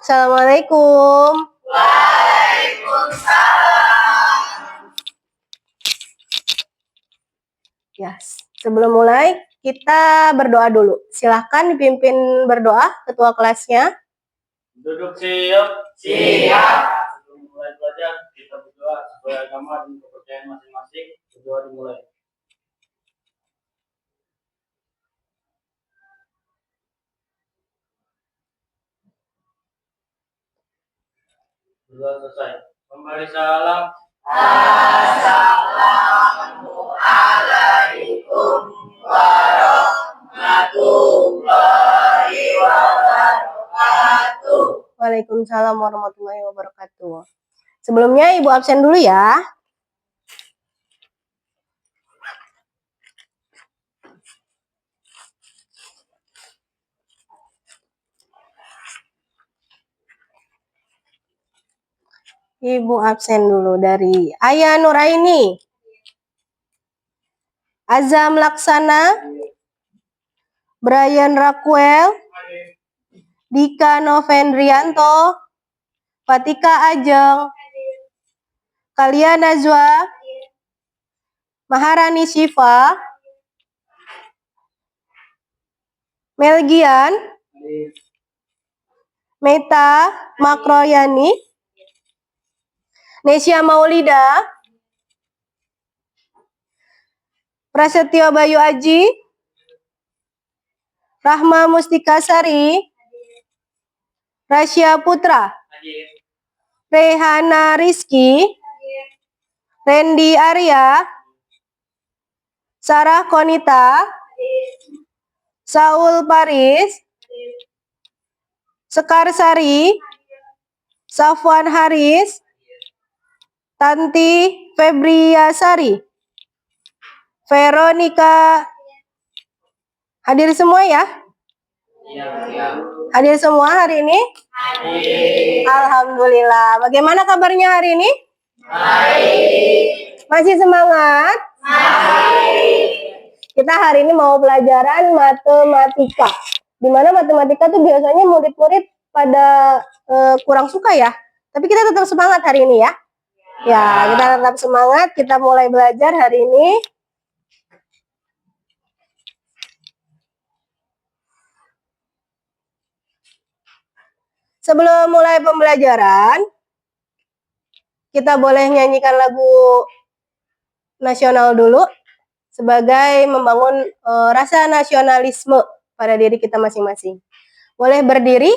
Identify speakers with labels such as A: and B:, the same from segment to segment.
A: Assalamualaikum. Ya, sebelum mulai kita berdoa dulu. Silahkan dipimpin berdoa ketua kelasnya.
B: Duduk siap. Siap. Sebelum mulai belajar, kita berdoa sesuai agama dan kepercayaan masing-masing. Berdoa dimulai. Berdoa selesai. Kembali salam. Assalamualaikum warahmatullahi wabarakatuh.
A: Waalaikumsalam warahmatullahi wabarakatuh. Sebelumnya Ibu absen dulu ya. Ibu absen dulu dari Ayah Nuraini, Azam Laksana, Brian Raquel, Dika Novendrianto, Fatika Ajeng, Kalia Najwa, Maharani Syifa, Melgian, Meta Makroyani, Nesya Maulida, Prasetyo Bayu Aji, Rahma Mustika Sari, Rasya Putra, Rehana Rizky, Randy Arya, Sarah Konita, Saul Paris, Sekar Sari, Safwan Haris, Tanti Febriasari, Veronica. Hadir semua ya? Hadir semua hari ini? Alhamdulillah. Bagaimana kabarnya hari ini?
B: Baik.
A: Masih semangat? Kita hari ini mau pelajaran matematika. Di mana matematika tuh biasanya murid-murid pada kurang suka ya. Tapi kita tetap semangat hari ini ya. Ya, kita tetap semangat. Kita mulai belajar hari ini. Sebelum mulai pembelajaran, kita boleh nyanyikan lagu nasional dulu sebagai membangun rasa nasionalisme pada diri kita masing-masing. Boleh berdiri?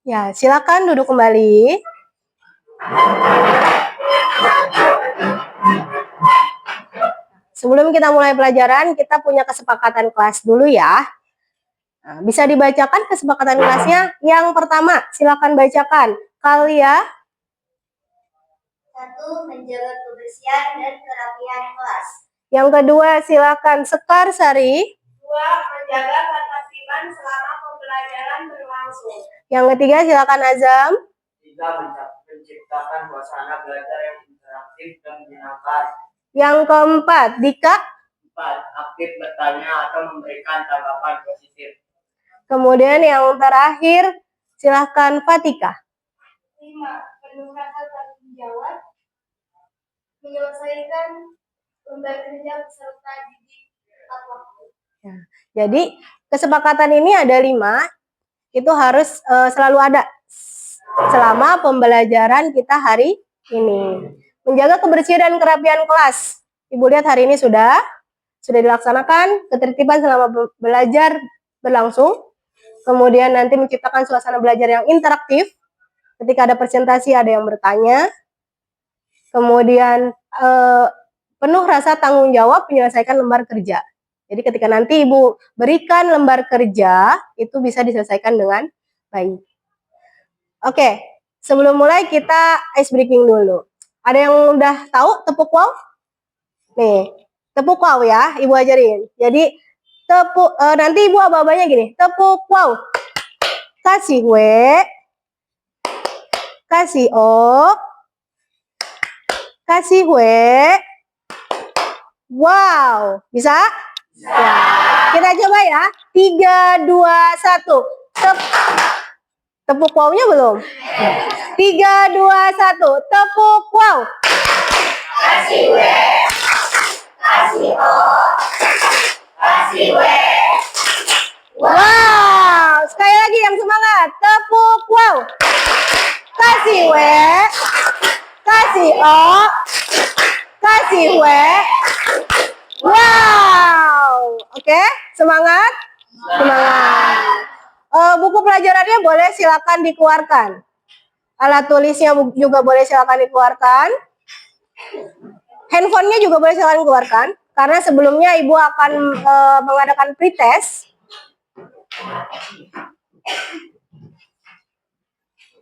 A: Ya, silakan duduk kembali. Sebelum kita mulai pelajaran, kita punya kesepakatan kelas dulu ya. Nah, bisa dibacakan kesepakatan kelasnya. Yang pertama, silakan bacakan. Kalia.
C: 1. Menjaga kebersihan dan kerapian kelas.
A: Yang kedua, silakan Sekar Sari.
C: 2. Menjaga ketertiban selama pembelajaran berlangsung.
A: Yang ketiga, silakan Azam.
B: 3. Menciptakan suasana belajar yang interaktif dan menyenangkan.
A: Yang keempat, Dika.
B: 4. Aktif bertanya atau memberikan tanggapan positif.
A: Kemudian yang terakhir, silakan Fatika.
C: 5. Penuh rasa tanggung jawab, menyelesaikan lembar kerja beserta didik tepat waktu.
A: Ya, jadi kesepakatan ini ada 5, itu harus selalu ada selama pembelajaran kita hari ini. Menjaga kebersihan dan kerapian kelas. Ibu lihat hari ini sudah dilaksanakan. Ketertiban selama belajar berlangsung. Kemudian nanti menciptakan suasana belajar yang interaktif. Ketika ada presentasi ada yang bertanya. Kemudian penuh rasa tanggung jawab menyelesaikan lembar kerja. Jadi ketika nanti Ibu berikan lembar kerja, itu bisa diselesaikan dengan baik. Oke, sebelum mulai kita ice breaking dulu. Ada yang udah tahu tepuk wow? Nih, tepuk wow ya, Ibu ajarin. Jadi nanti Ibu aba-abanya gini, tepuk wow. Kasih W, kasih O, kasih W. Wow, bisa? Ya. Kita coba ya. 3, 2, 1. Tepuk wow-nya belum? 3, 2, 1. Tepuk wow.
C: Kasih W, kasih O, kasih W.
A: Wow, sekali lagi yang semangat. Tepuk wow. Kasih W, kasih O, kasih W. Wow, oke, semangat, semangat. Buku pelajarannya boleh silakan dikeluarkan. Alat tulisnya juga boleh silakan dikeluarkan. Handphonenya juga boleh silakan dikeluarkan. Karena sebelumnya Ibu akan mengadakan pretest.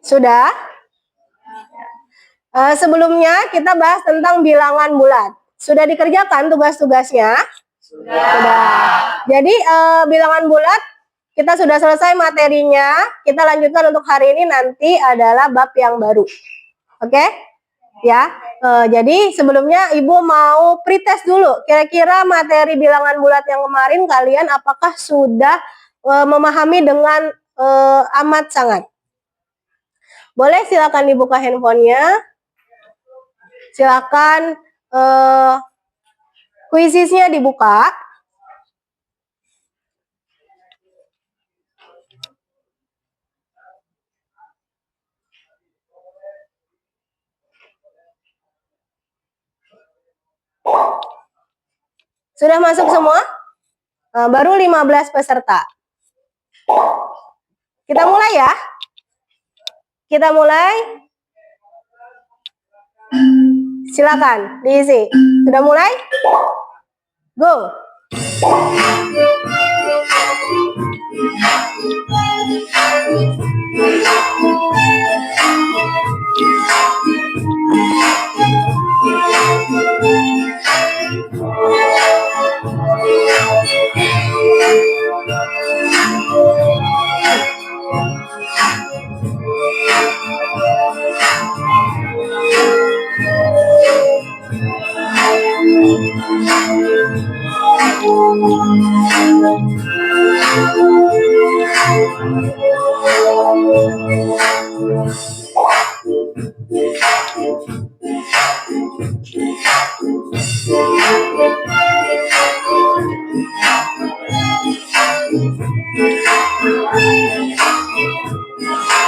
A: Sudah? Sebelumnya kita bahas tentang bilangan bulat. Sudah dikerjakan tugas-tugasnya? Sudah. Jadi bilangan bulat kita sudah selesai materinya. Kita lanjutkan untuk hari ini nanti adalah bab yang baru. Oke? Ya. Jadi sebelumnya Ibu mau pretest dulu. Kira-kira materi bilangan bulat yang kemarin kalian apakah sudah memahami dengan amat sangat? Boleh silakan dibuka handphonenya. Silakan kuisisnya dibuka. Sudah masuk semua? Baru 15 peserta. Kita mulai ya. Kita mulai. Silakan diisi. Sudah mulai? Go.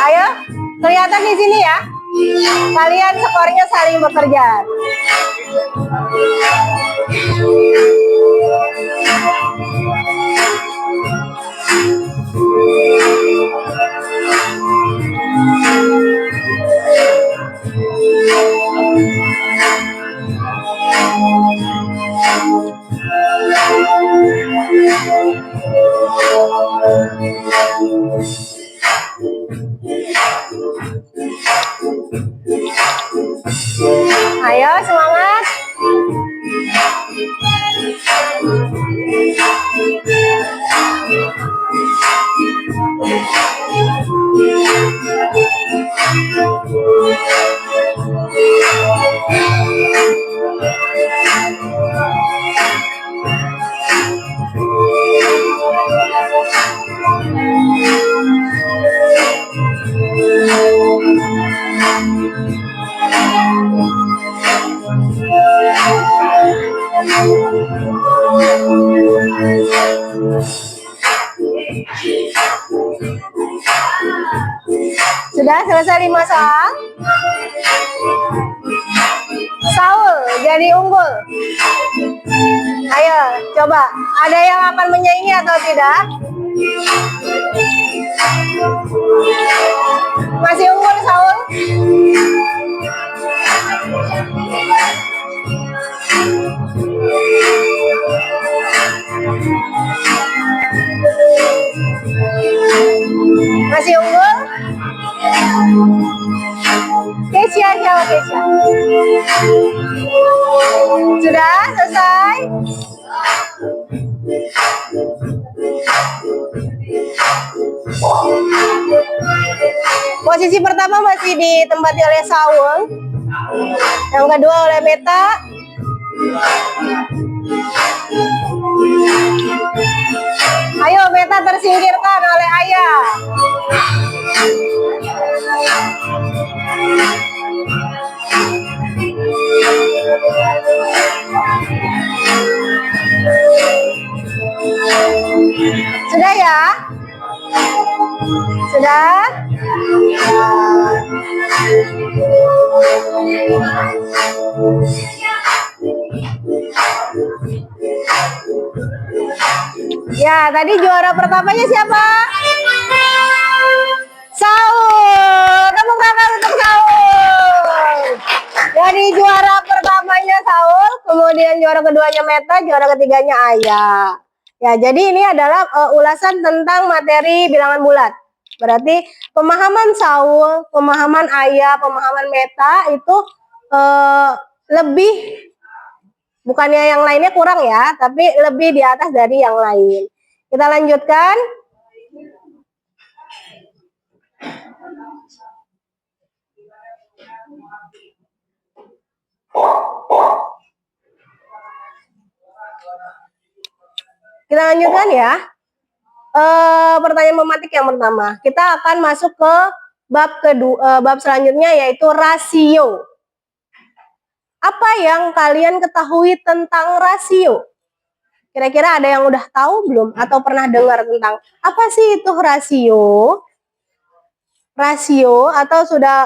A: Ayo, kelihatan di sini ya. Kalian skornya saling bekerja. Ayo, semangat. Sudah selesai 5 soal. Saul jadi unggul. Ayo, coba. Ada yang akan menyaingi atau tidak? Masih unggul Saul? Masih unggul? Keisha, siapa Keisha? Sudah selesai? Posisi pertama masih ditempati oleh Saul. Yang kedua oleh Meta. Ayo Meta tersingkirkan oleh Ayah. Sudah ya? Sudah? Ya, tadi juara pertamanya siapa? Saul. Tepuk tangan untuk Saul. Jadi juara pertamanya Saul, kemudian juara keduanya Meta, juara ketiganya Ayah. Ya, jadi ini adalah ulasan tentang materi bilangan bulat. Berarti pemahaman Saul, pemahaman Ayah, pemahaman Meta itu lebih, bukannya yang lainnya kurang ya, tapi lebih di atas dari yang lain. Kita lanjutkan. Kita lanjutkan ya. Pertanyaan mematik yang pertama. Kita akan masuk ke bab kedua, bab selanjutnya yaitu rasio. Apa yang kalian ketahui tentang rasio? Kira-kira ada yang udah tahu belum? Atau pernah dengar tentang apa sih itu rasio? Rasio atau sudah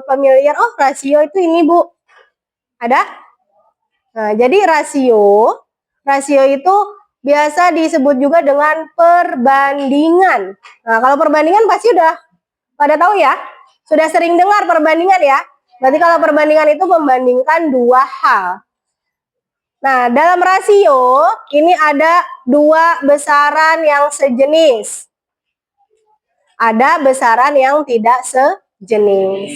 A: familiar? Oh, rasio itu ini, Bu. Ada? Nah, jadi rasio itu biasa disebut juga dengan perbandingan. Nah, kalau perbandingan pasti udah pada tahu ya? Sudah sering dengar perbandingan ya? Berarti kalau perbandingan itu membandingkan dua hal. Nah, dalam rasio ini ada dua besaran yang sejenis. Ada besaran yang tidak sejenis.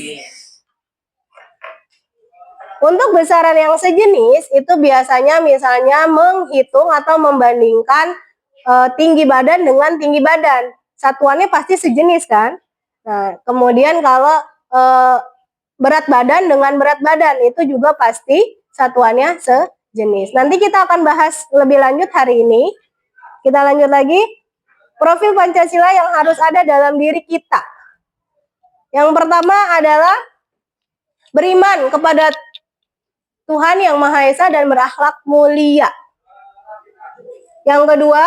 A: Untuk besaran yang sejenis itu biasanya misalnya menghitung atau membandingkan tinggi badan dengan tinggi badan. Satuannya pasti sejenis kan? Nah, kemudian kalau berat badan dengan berat badan itu juga pasti satuannya sejenis. Nanti kita akan bahas lebih lanjut hari ini. Kita lanjut lagi. Profil Pancasila yang harus ada dalam diri kita. Yang pertama adalah beriman kepada Tuhan yang Maha Esa dan berakhlak mulia. Yang kedua,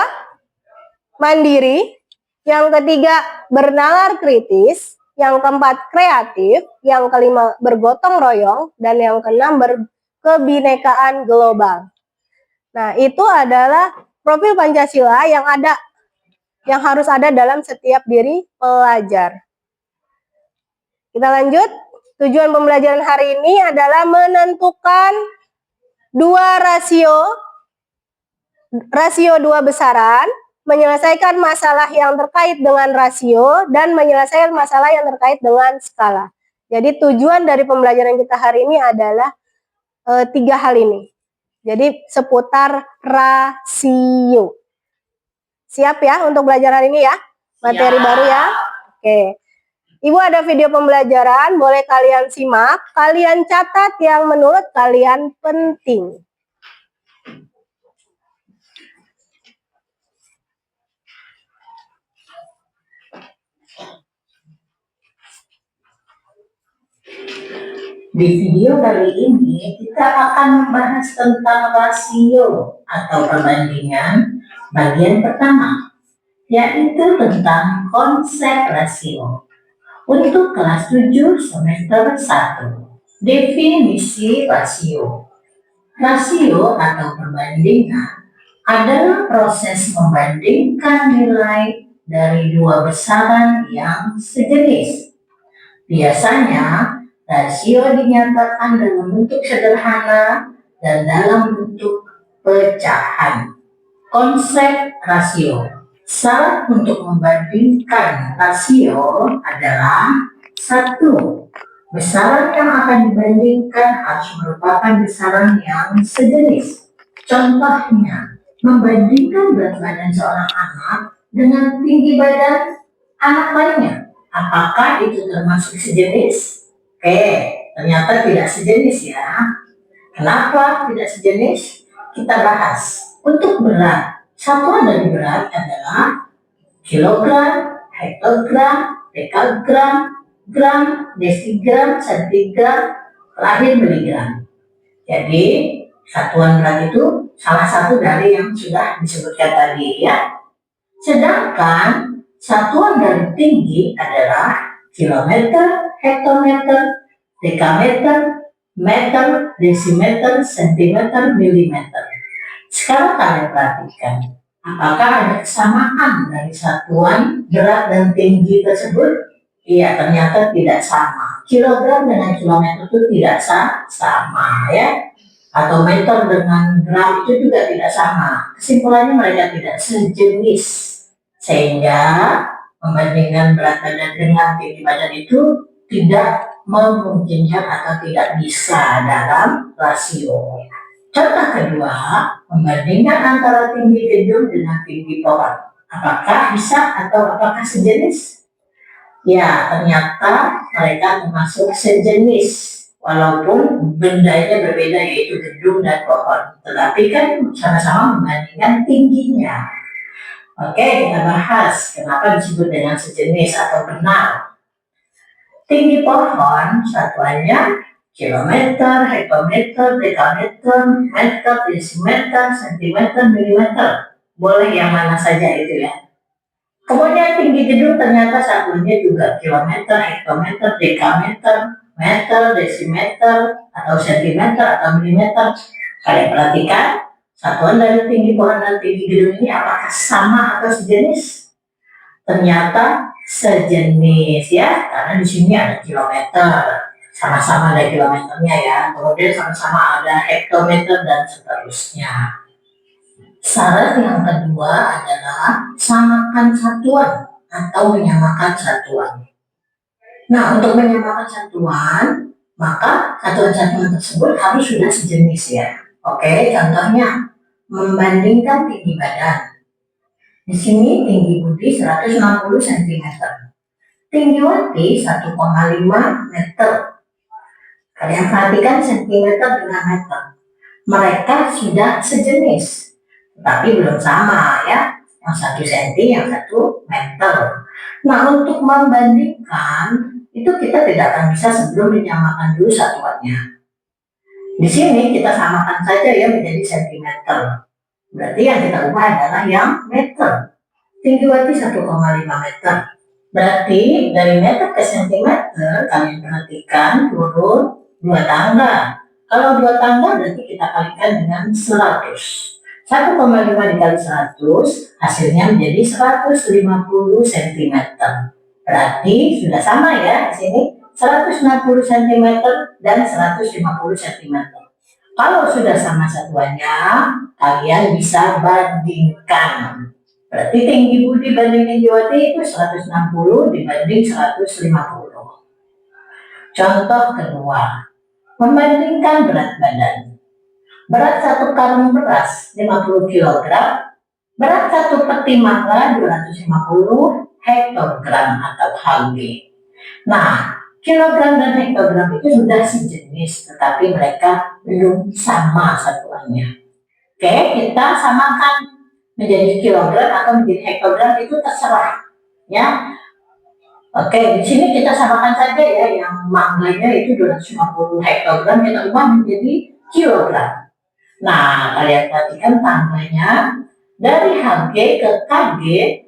A: mandiri. Yang ketiga, bernalar kritis. Yang keempat, kreatif. Yang kelima, bergotong royong. Dan yang keenam, berkebinekaan global. Nah, itu adalah profil Pancasila yang harus ada dalam setiap diri pelajar. Kita lanjut. Tujuan pembelajaran hari ini adalah menentukan dua rasio dua besaran, menyelesaikan masalah yang terkait dengan rasio, dan menyelesaikan masalah yang terkait dengan skala. Jadi tujuan dari pembelajaran kita hari ini adalah tiga hal ini. Jadi seputar rasio. Siap ya untuk belajar hari ini ya? Materi baru ya? Oke. Ibu ada video pembelajaran, boleh kalian simak, kalian catat yang menurut kalian penting.
D: Di video kali ini kita akan membahas tentang rasio atau perbandingan bagian pertama, yaitu tentang konsep rasio. Untuk kelas 7 semester 1, definisi rasio. Rasio atau perbandingan adalah proses membandingkan nilai dari dua besaran yang sejenis. Biasanya, rasio dinyatakan dalam bentuk sederhana dan dalam bentuk pecahan. Konsep rasio. Syarat untuk membandingkan rasio adalah 1. Besaran yang akan dibandingkan harus merupakan besaran yang sejenis. Contohnya, membandingkan berat badan seorang anak dengan tinggi badan anak lainnya. Apakah itu termasuk sejenis? Oke, ternyata tidak sejenis ya. Kenapa tidak sejenis? Kita bahas. Untuk berat, satuan dari berat adalah kilogram, hektogram, dekagram, gram, desigram, sentigram, terakhir miligram. Jadi, satuan berat itu salah satu dari yang sudah disebutkan tadi ya. Sedangkan satuan dari tinggi adalah kilometer, hektometer, dekameter, meter, desimeter, sentimeter, milimeter. Sekarang kalian perhatikan, apakah ada kesamaan dari satuan berat dan tinggi tersebut? Iya, ternyata tidak sama. Kilogram dengan kilometer itu tidak sama ya. Atau meter dengan gram itu juga tidak sama. Kesimpulannya mereka tidak sejenis. Sehingga membandingkan berat badan dengan tinggi badan itu tidak memungkinkan atau tidak bisa dalam rasio. Contoh kedua, membandingkan antara tinggi gedung dengan tinggi pohon. Apakah bisa atau apakah sejenis? Ya, ternyata mereka termasuk sejenis. Walaupun bendanya berbeda yaitu gedung dan pohon. Tetapi kan sama-sama membandingkan tingginya. Oke, kita bahas kenapa disebut dengan sejenis atau benar. Tinggi pohon satuannya kilometer, hektometer, dekameter, meter, desimeter, sentimeter, milimeter. Boleh yang mana saja itu ya. Kemudian tinggi gedung ternyata satuannya juga kilometer, hektometer, dekameter, meter, desimeter, atau sentimeter, atau milimeter. Kalian perhatikan, satuan dari tinggi pohon dan tinggi gedung ini apakah sama atau sejenis? Ternyata sejenis ya, karena di sini ada kilometer, sama-sama ada kilometernya ya, kemudian sama-sama ada hektometer dan seterusnya. Syarat yang kedua adalah samakan satuan atau menyamakan satuan. Nah, untuk menyamakan satuan, maka satuan-satuan tersebut harus sudah sejenis ya. Oke, contohnya membandingkan tinggi badan. Di sini tinggi Budi 160 cm. Tinggi Wati 1,5 meter. Kalian perhatikan sentimeter dengan meter. Mereka sudah sejenis, tapi belum sama ya. Yang 1 cm, yang 1 meter. Nah, untuk membandingkan, itu kita tidak akan bisa sebelum menyamakan dulu satuannya. Di sini kita samakan saja ya menjadi sentimeter. Berarti yang kita ubah adalah yang meter. Tinggi Wati 1,5 meter. Berarti dari meter ke sentimeter, kalian perhatikan turun 2 tangga. Kalau 2 tangga berarti kita kalikan dengan 100. 1,5 dikali 100, hasilnya menjadi 150 cm. Berarti sudah sama ya di sini, 160 cm dan 150 cm. Kalau sudah sama satuannya, kalian bisa bandingkan. Berarti tinggi Budi banding tinggi Wati itu 160 dibanding 150. Contoh kedua, membandingkan berat badan. Berat 1 karung beras 50 kg, berat 1 peti mangga 250 hektogram atau Hg. Nah, kilogram dan hektogram itu sudah sejenis, tetapi mereka belum sama satuannya. Oke, kita samakan menjadi kilogram atau menjadi hektogram itu terserah, ya. Oke, di sini kita samakan saja ya, yang mangganya itu 250 hektogram kita ubah menjadi kilogram. Nah, kalian perhatikan tangganya dari Hg ke Kg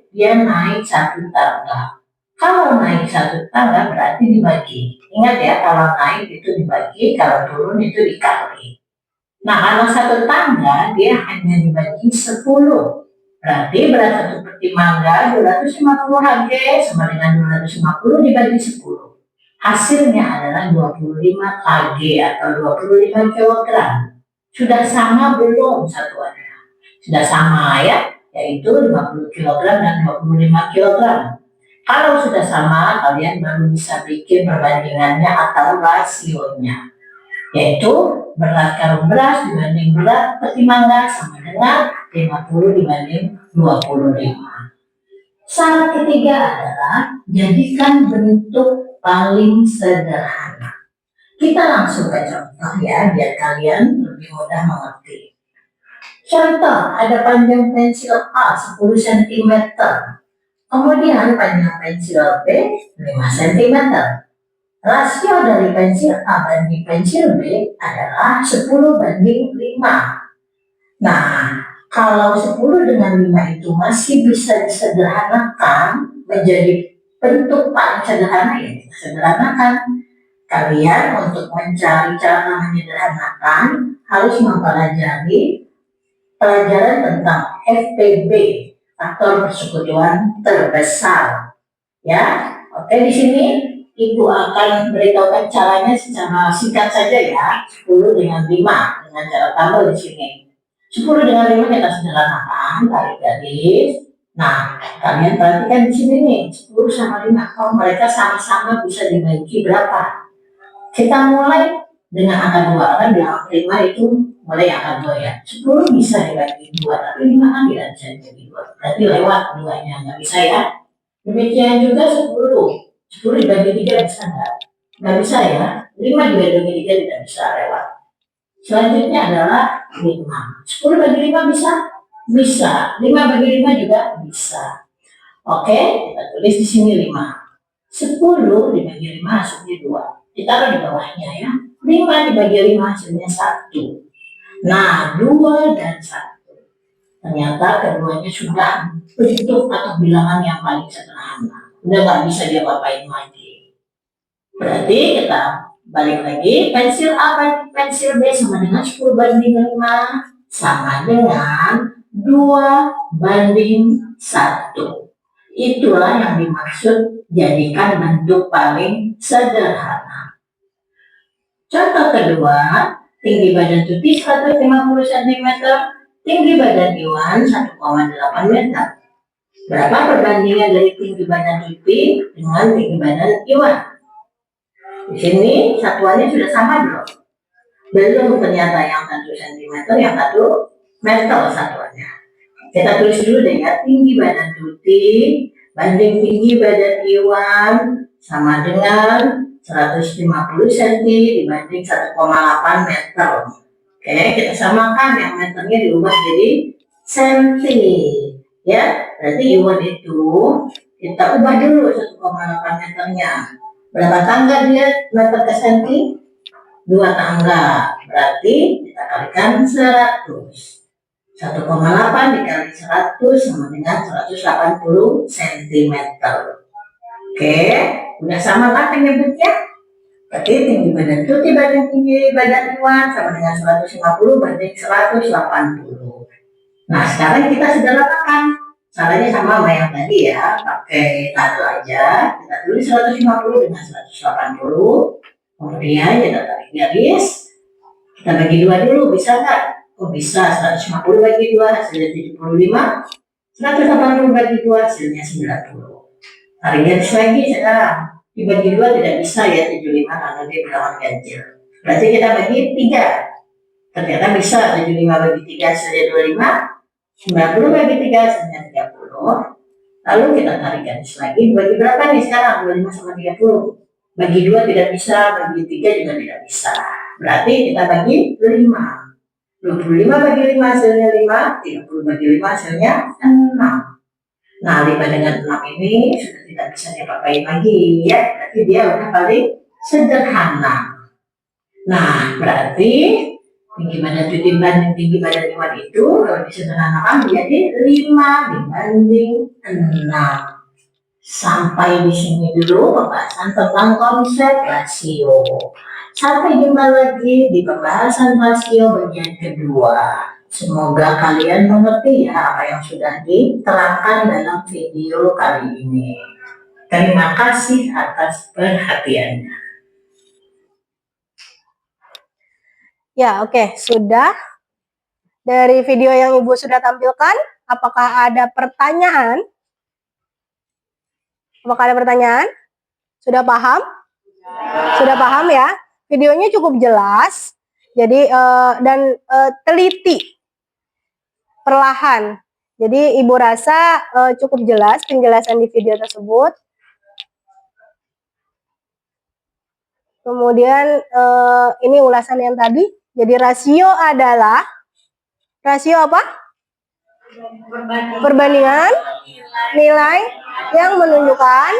D: dia naik 1 tangga. Kalau naik 1 tangga berarti dibagi. Ingat ya, kalau naik itu dibagi, kalau turun itu dikali. Nah, kalau 1 tangga dia hanya dibagi 10. Berarti berat 1 peti mangga 250 Hg sama dengan 250 dibagi 10. Hasilnya adalah 25 Kg atau 25 kg. Sudah sama belum satuannya? Sudah sama ya, yaitu 50 kg dan 25 kg. Kalau sudah sama, kalian baru bisa bikin perbandingannya atau rasionya, yaitu berat karung beras dibanding berat peti mangga sama dengan 50 dibanding 25. Syarat ketiga adalah jadikan bentuk paling sederhana. Kita langsung ke contoh ya, biar kalian lebih mudah mengerti. Contoh, ada panjang pensil A 10 cm, kemudian panjang pensil B 5 cm. Rasio dari pensil A banding pensil B adalah 10 banding 5. Nah, kalau 10 dengan 5 itu masih bisa disederhanakan menjadi bentuk paling sederhana, ya kita sederhanakan. Kalian untuk mencari cara menyederhanakan harus mempelajari pelajaran tentang FPB, faktor persekutuan terbesar. Ya, oke, di sini Ibu akan beritahukan caranya secara singkat saja ya. 10 dengan 5 dengan cara tambah di sini. 10 dengan 5 kita sederhanakan, tarik garis. Nah, kalian perhatikan di sini nih, 10 sama 5. Kalau mereka sama-sama bisa dibagi berapa? Kita mulai dengan angka 2, kan di angka 5 itu mulai angka 2 ya. 10 bisa dibagi 2, tapi 5 kan tidak bisa dibagi 2. Berarti lewat 2-nya, nggak bisa ya. Demikian juga 10. 10 dibagi 3 bisa nggak? Nggak bisa ya. 5 dibagi 3 tidak bisa lewat. Selanjutnya adalah 5. 10 bagi 5 bisa? Bisa. 5 bagi 5 juga bisa. Oke, kita tulis di sini 5. 10 dibagi 5 hasilnya 2. Ditaruh di bawahnya ya. 5 dibagi 5 hasilnya 1. Nah, 2 dan 1. Ternyata keduanya sudah bentuk atau bilangan yang paling sederhana. Udah nggak bisa diapa-apain lagi. Berarti kita balik lagi, pensil A banding pensil B sama dengan 10 banding 5 sama dengan 2 banding 1. Itulah yang dimaksud jadikan bentuk paling sederhana. Contoh kedua, tinggi badan Tuti 150 cm, tinggi badan Iwan 1,8 meter. Berapa perbandingan dari tinggi badan Tuti dengan tinggi badan Iwan? Di sini satuannya sudah sama belum? Belum, ternyata yang 1 cm, yang 1 meter satuannya. Kita tulis dulu deh ya, tinggi badan Tuti banding tinggi badan Iwan sama dengan 150 cm dibanding 1,8 meter. Oke, kita samakan, yang meternya diubah jadi senti. Ya, berarti Iwan itu kita ubah dulu 1,8 meternya. Berapa tangga dia meter ke senti? 2 tangga. Berarti kita kalikan 100. 1,8 dikali 100 sama dengan 180 cm. Oke, udah sama kan penyebutnya? Berarti tinggi badan Tuti banding tinggi badan Iwan sama dengan 150 banding 180. Nah, sekarang kita sederhanakan. Caranya sama sama yang tadi ya, pakai tato aja. Kita tulis 150 dengan 180. Kemudian kita tarik garis. Kita bagi 2 dulu, bisa nggak? Oh bisa, 150 bagi 2 hasilnya 75. 180 bagi 2 hasilnya 90. Tarik garis lagi sekarang. Dibagi 2 tidak bisa ya 75 karena dia bilangan ganjil. Berarti kita bagi 3. Ternyata bisa, 75 bagi 3 hasilnya 25. 90 bagi 3 hasilnya 30. Lalu kita tarik garis lagi. Bagi berapa nih sekarang? 25 sama 30. Bagi 2 tidak bisa, bagi 3 juga tidak bisa. Berarti kita bagi 5. 25 bagi 5 hasilnya 5, 30 bagi 5 hasilnya 6. Nah, 5 dengan 6 ini sudah tidak bisa diapa-apain lagi ya. Berarti dia udah paling sederhana. Nah, berarti tinggi badan Tuti banding tinggi badan Iwan itu kalau disederhanakan menjadi 5 dibanding 6. Sampai di sini dulu pembahasan tentang konsep rasio. Sampai jumpa lagi di pembahasan rasio bagian kedua. Semoga kalian mengerti ya apa yang sudah diterangkan dalam video kali ini. Terima kasih atas perhatiannya.
A: Ya, oke, sudah. Dari video yang Ibu sudah tampilkan, apakah ada pertanyaan? Apakah ada pertanyaan? Sudah paham? Sudah paham ya? Videonya cukup jelas, jadi dan teliti, perlahan. Jadi Ibu rasa cukup jelas penjelasan di video tersebut. Kemudian ini ulasan yang tadi. Jadi rasio adalah rasio apa? Perbandingan nilai yang menunjukkan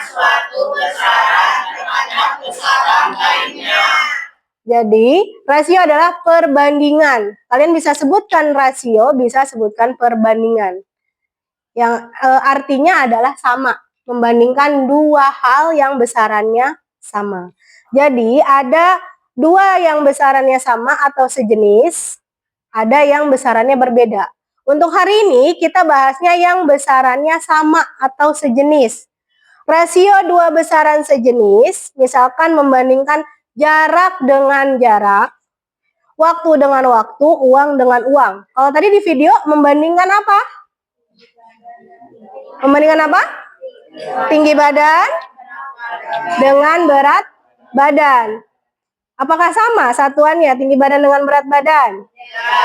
C: suatu besaran terhadap besaran lainnya.
A: Jadi, rasio adalah perbandingan. Kalian bisa sebutkan rasio, bisa sebutkan perbandingan. Yang artinya adalah sama, membandingkan dua hal yang besarannya sama. Jadi, ada dua yang besarannya sama atau sejenis, ada yang besarannya berbeda. Untuk hari ini, kita bahasnya yang besarannya sama atau sejenis. Rasio dua besaran sejenis, misalkan membandingkan jarak dengan jarak, waktu dengan waktu, uang dengan uang. Kalau tadi di video membandingkan apa? Membandingkan apa? Tinggi badan dengan berat badan. Apakah sama satuannya tinggi badan dengan berat badan?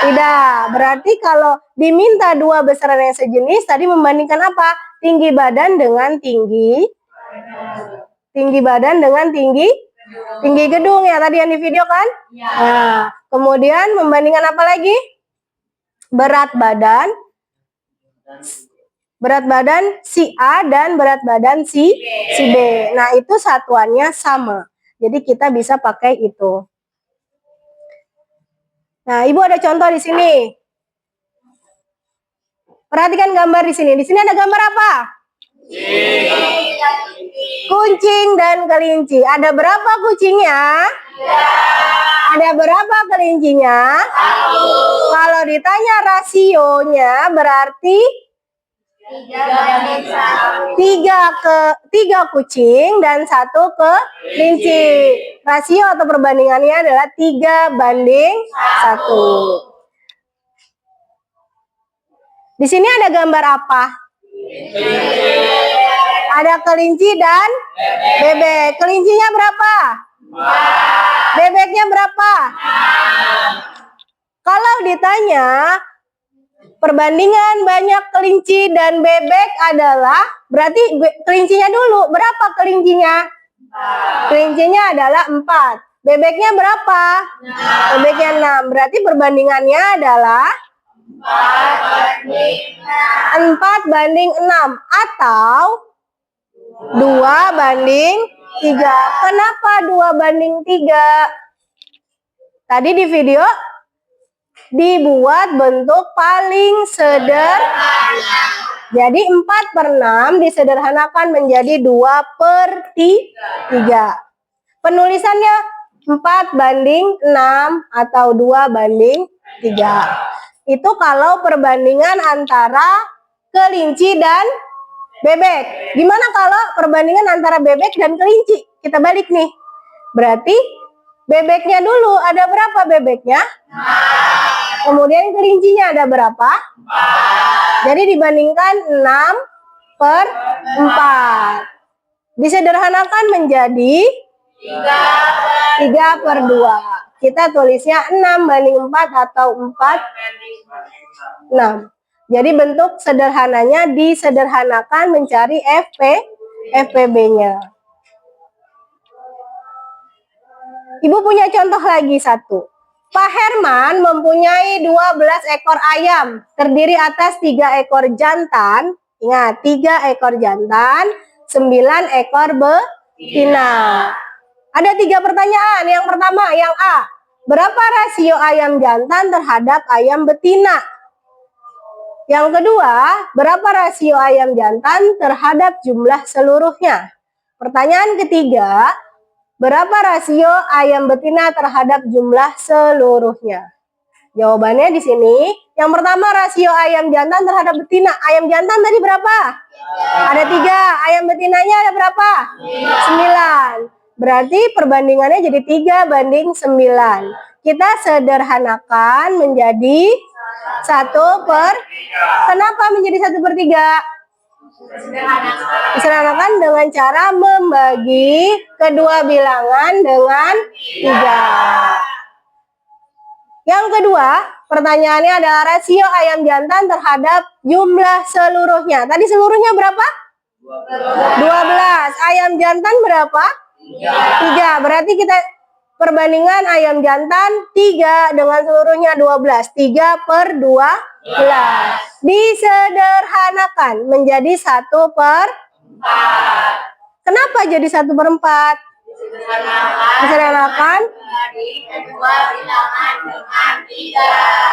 A: Tidak. Berarti kalau diminta dua besaran yang sejenis, tadi membandingkan apa? Tinggi badan dengan tinggi badan dengan tinggi gedung ya tadi yang di video kan? Ya. Nah, kemudian membandingkan apa lagi? Berat badan si A dan berat badan si B. Nah, itu satuannya sama. Jadi kita bisa pakai itu. Nah, Ibu ada contoh di sini. Perhatikan gambar di sini. Di sini ada gambar apa? Kucing dan kelinci. Ada berapa kucingnya? Ada berapa kelincinya? Kalau ditanya rasionya berarti 3 kucing dan 1 kelinci. Rasio atau perbandingannya adalah 3:1. Di sini ada gambar apa? Ada kelinci dan bebek. Kelincinya berapa? Bebeknya berapa? Kalau ditanya perbandingan banyak kelinci dan bebek adalah, berarti kelincinya dulu. Berapa kelincinya? Kelincinya adalah 4. Bebeknya berapa? Bebeknya 6. Berarti perbandingannya adalah 4:6 atau 2:3. Kenapa 2:3? Tadi di video dibuat bentuk paling sederhana. Jadi 4/6 disederhanakan menjadi 2/3. Penulisannya 4:6 atau 2:3. Itu kalau perbandingan antara kelinci dan bebek. Gimana kalau perbandingan antara bebek dan kelinci? Kita balik nih. Berarti bebeknya dulu, ada berapa bebeknya? Kemudian kelincinya ada berapa? Jadi dibandingkan 6/4. Disederhanakan menjadi 3/2. Kita tulisnya 6:4 atau 4/6. Jadi bentuk sederhananya disederhanakan mencari FPB-nya. Ibu punya contoh lagi satu. Pak Herman mempunyai 12 ekor ayam, terdiri atas 3 ekor jantan. Ingat, 3 ekor jantan, 9 ekor betina. Ada 3 pertanyaan. Yang pertama, yang A. Berapa rasio ayam jantan terhadap ayam betina? Yang kedua, berapa rasio ayam jantan terhadap jumlah seluruhnya? Pertanyaan ketiga, berapa rasio ayam betina terhadap jumlah seluruhnya? Jawabannya di sini. Yang pertama, rasio ayam jantan terhadap betina. Ayam jantan tadi berapa? Ada 3. Ayam betinanya ada berapa? 9. Berarti perbandingannya jadi 3:9. Kita sederhanakan menjadi 1/3. Kenapa menjadi 1/3? Disederhanakan dengan cara membagi kedua bilangan dengan 3. Yang kedua, pertanyaannya adalah rasio ayam jantan terhadap jumlah seluruhnya. Tadi seluruhnya berapa? 12. Ayam jantan berapa? 3. Berarti kita perbandingan ayam jantan 3 dengan seluruhnya 12. 3/12. Disederhanakan menjadi 1/4. Kenapa jadi 1/4? Disederhanakan.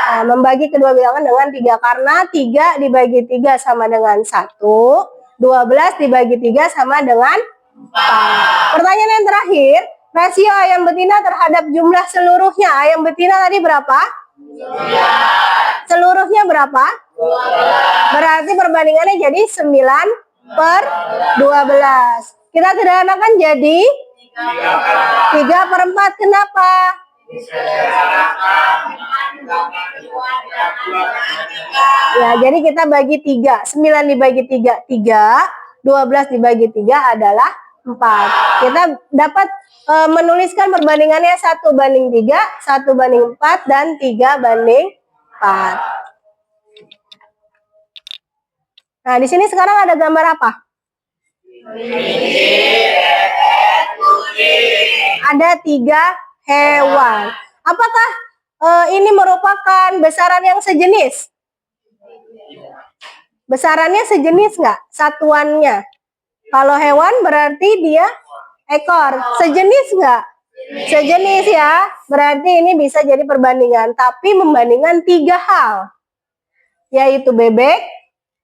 A: Nah, membagi kedua bilangan dengan 3. Karena 3 dibagi 3 sama dengan 1. 12 dibagi 3 sama dengan 4. Pertanyaan yang terakhir, rasio ayam betina terhadap jumlah seluruhnya. Ayam betina tadi berapa? 9. Seluruhnya berapa? 12. Berarti perbandingannya jadi 9/12. Kita sederhanakan jadi 3/4. Kenapa? Ya, jadi kita bagi 3. 9 dibagi 3, 3. 12 dibagi 3 adalah 4. Kita dapat menuliskan perbandingannya 1/3, 1/4, dan 3/4. Nah, di sini sekarang ada gambar apa? Ada 3 hewan. Apakah ini merupakan besaran yang sejenis? Besarannya sejenis nggak? Satuannya. Kalau hewan berarti dia ekor. Sejenis nggak? Sejenis ya. Berarti ini bisa jadi perbandingan. Tapi membandingkan 3 hal. Yaitu bebek,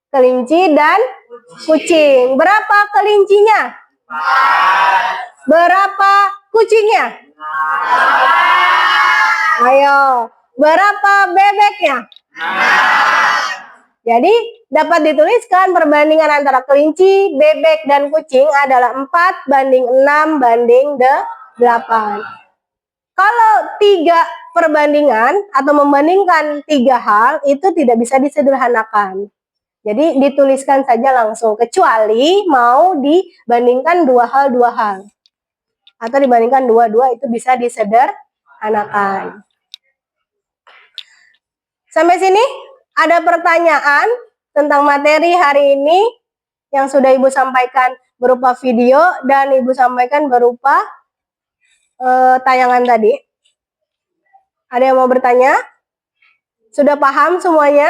A: kelinci, dan kucing. Berapa kelincinya? Berapa kucingnya? Ayo. Berapa bebeknya? Jadi dapat dituliskan perbandingan antara kelinci, bebek, dan kucing adalah 4:6:8. Kalau 3 perbandingan atau membandingkan 3 hal itu tidak bisa disederhanakan. Jadi dituliskan saja langsung, kecuali mau dibandingkan 2 hal. Atau dibandingkan 2 itu bisa disederhanakan. Sampai sini ada pertanyaan tentang materi hari ini yang sudah Ibu sampaikan berupa video dan Ibu sampaikan berupa tayangan tadi. Ada yang mau bertanya? Sudah paham semuanya?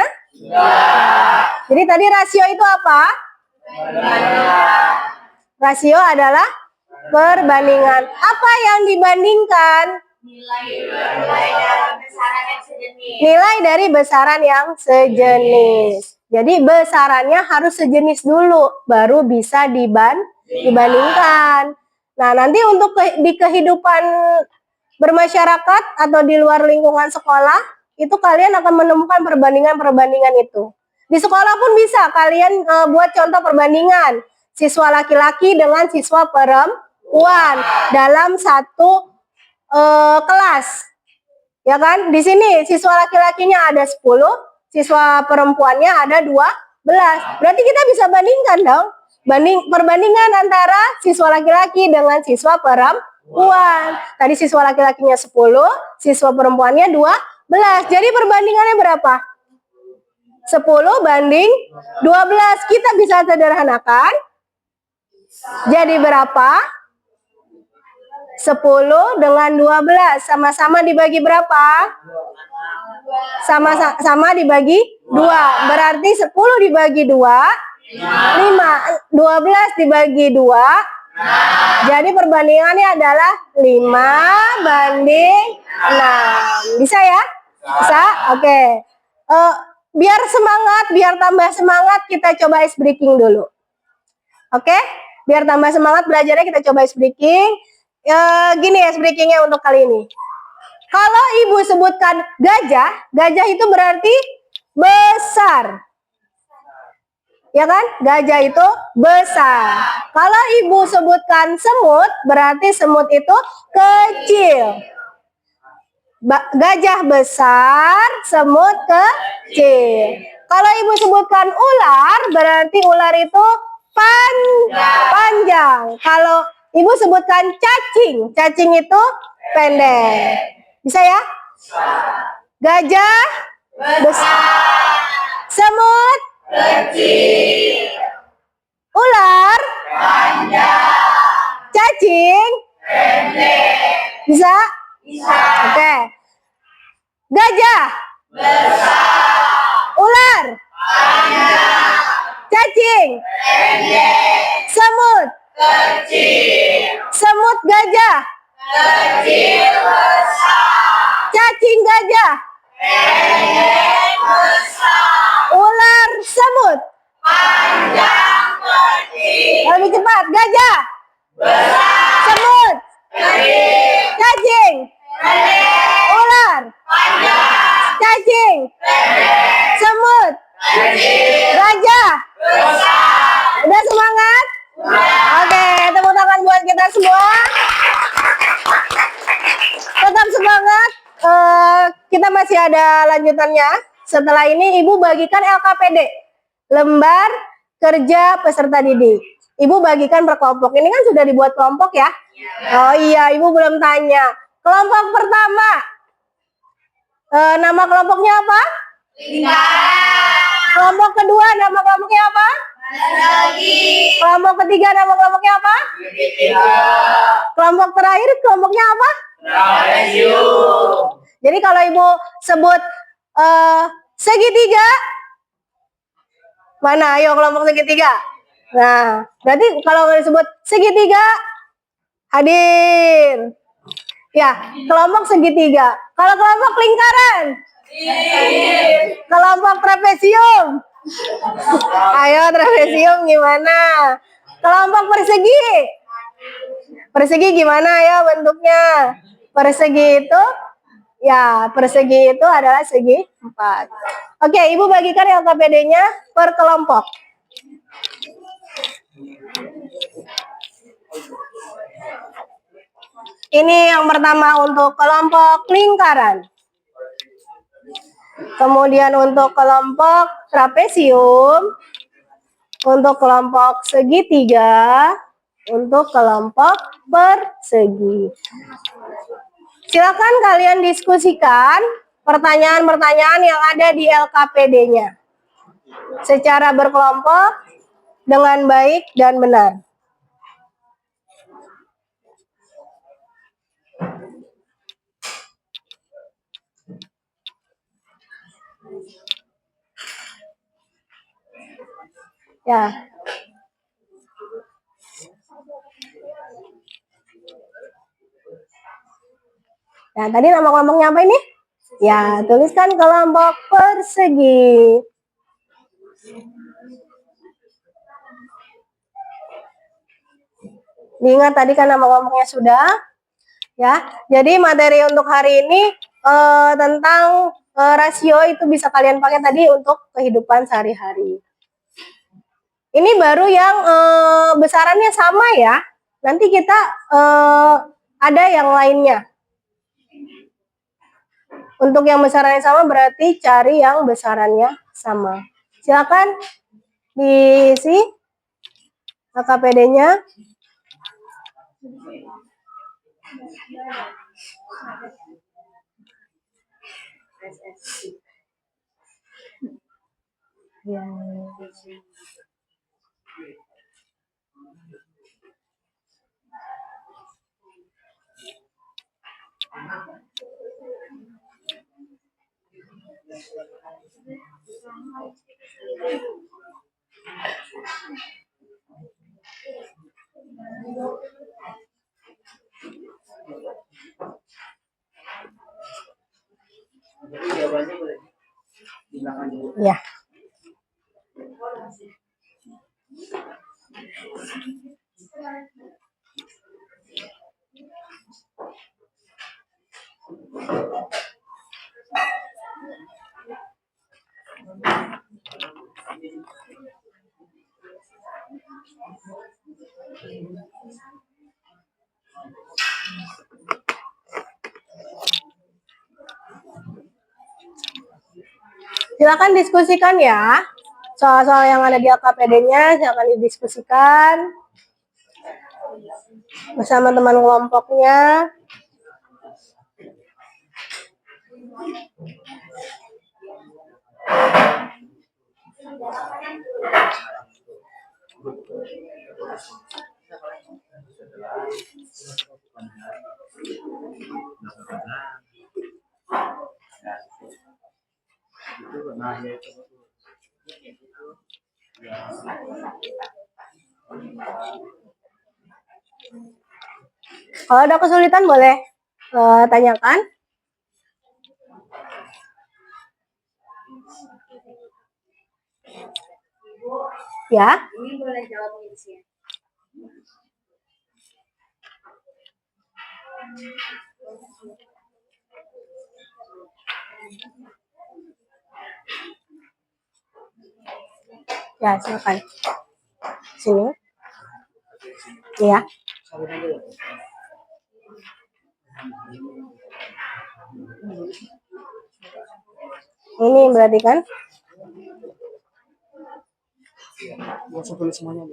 A: Jadi tadi rasio itu apa? Rasio adalah perbandingan. Apa yang dibandingkan? Nilai dari besaran yang sejenis. Jadi besarannya harus sejenis dulu, baru bisa dibandingkan. Nah, nanti untuk di kehidupan bermasyarakat atau di luar lingkungan sekolah, itu kalian akan menemukan perbandingan-perbandingan itu. Di sekolah pun bisa kalian buat contoh perbandingan siswa laki-laki dengan siswa perempuan dalam satu kelas. Ya kan? Di sini siswa laki-lakinya ada 10, siswa perempuannya ada 12. Berarti kita bisa bandingkan dong. Perbandingan antara siswa laki-laki dengan siswa perempuan. Tadi siswa laki-lakinya 10, siswa perempuannya 12. Jadi perbandingannya berapa? 10:12. Kita bisa sederhanakan. Jadi berapa? 10 dengan 12. Sama-sama dibagi berapa? Sama-sama dibagi 2. Berarti 10 dibagi 2. 5, 12 dibagi 2. Jadi perbandingannya adalah 5:6. Bisa ya? Bisa? Oke. Biar semangat, biar tambah semangat, kita coba ice breaking dulu. Oke? Biar tambah semangat belajarnya, kita coba ice breaking. Gini ice breakingnya untuk kali ini. Kalau Ibu sebutkan gajah, gajah itu berarti besar. Ya kan? Gajah itu besar. Kalau Ibu sebutkan semut, berarti semut itu kecil. Gajah besar, semut kecil. Kalau Ibu sebutkan ular, berarti ular itu panjang. Kalau Ibu sebutkan cacing, cacing itu pendek. Bisa ya? Gajah besar, semut kecil, ular panjang, cacing pendek. Bisa? Bisa. Oke. Gajah besar, ular panjang, cacing pendek, semut kecil, semut gajah kecil besar, cacing gajah pendek besar, ular semut panjang kecil. Lebih cepat. Gajah besar, semut kecil, cacing pendek, ular panjang, cacing pendek, semut kecil, gajah besar. Udah semangat? Oke, tepuk tangan buat kita semua. Tetap semangat. Kita masih ada lanjutannya. Setelah ini Ibu bagikan LKPD, lembar kerja peserta didik. Ibu bagikan per kelompok. Ini kan sudah dibuat kelompok ya? Oh iya, Ibu belum tanya. Kelompok pertama, nama kelompoknya apa? Kelompok kedua, nama kelompoknya apa? Kelompok ketiga, nama kelompoknya apa? Kelompok terakhir, kelompoknya apa? Jadi kalau Ibu sebut segitiga, mana? Ayo kelompok segitiga. Nah, berarti kalau disebut segitiga, Hadir. Ya, kelompok segitiga. Kalau kelompok lingkaran? Kelompok trapesium? Ayo trapesium gimana? Kelompok persegi? Persegi gimana ya bentuknya? Persegi itu persegi itu adalah segi 4. Oke, Ibu bagikan LKPD-nya per kelompok. Ini yang pertama untuk kelompok lingkaran. Kemudian untuk kelompok trapesium, untuk kelompok segitiga, untuk kelompok persegi. Silakan kalian diskusikan pertanyaan-pertanyaan yang ada di LKPD-nya secara berkelompok dengan baik dan benar. Ya. Nah, tadi nama kelompoknya apa ini? Ya, tuliskan kelompok persegi. Diingat tadi kan nama kelompoknya sudah. Ya, jadi materi untuk hari ini tentang rasio itu bisa kalian pakai tadi untuk kehidupan sehari-hari. Ini baru yang besarannya sama ya. Nanti kita ada yang lainnya. Untuk yang besarannya sama berarti cari yang besarannya sama. Silakan diisi LKPD-nya. Ya. Ya. Silakan diskusikan ya. Soal-soal yang ada di LKPD-nya silakan didiskusikan bersama teman kelompoknya. Kalau ada kesulitan boleh tanyakan. Ya.
C: Ini boleh jawab ya.
A: Ya, silakan. Sini. Iya. Ini berarti kan?
B: Nggak usah tulis semuanya.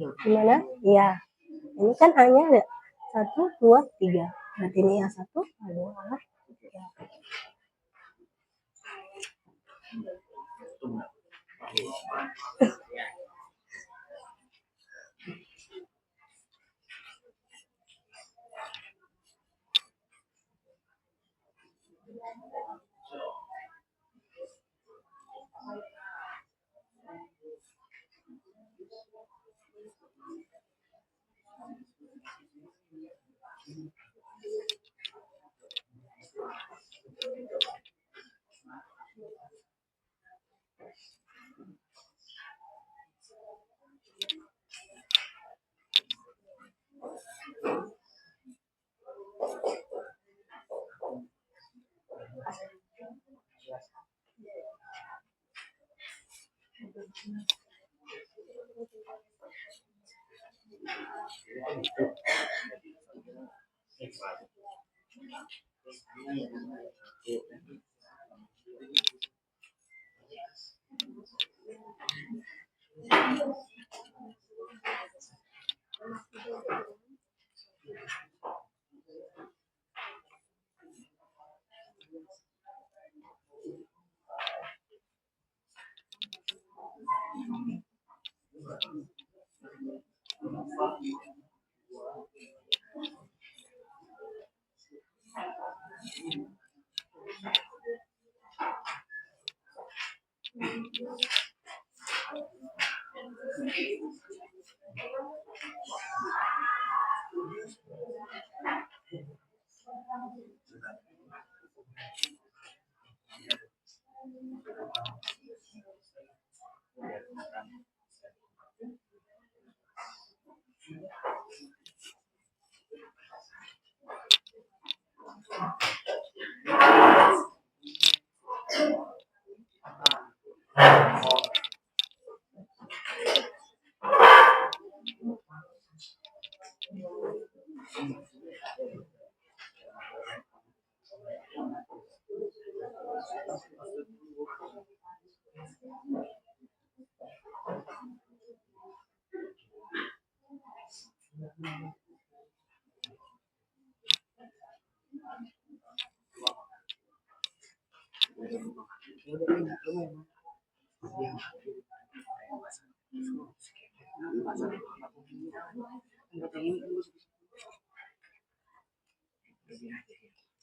A: Gimana? Iya. Ini kan hanya ada 1, 2, 3. Berarti ini yang 1, 2, 3.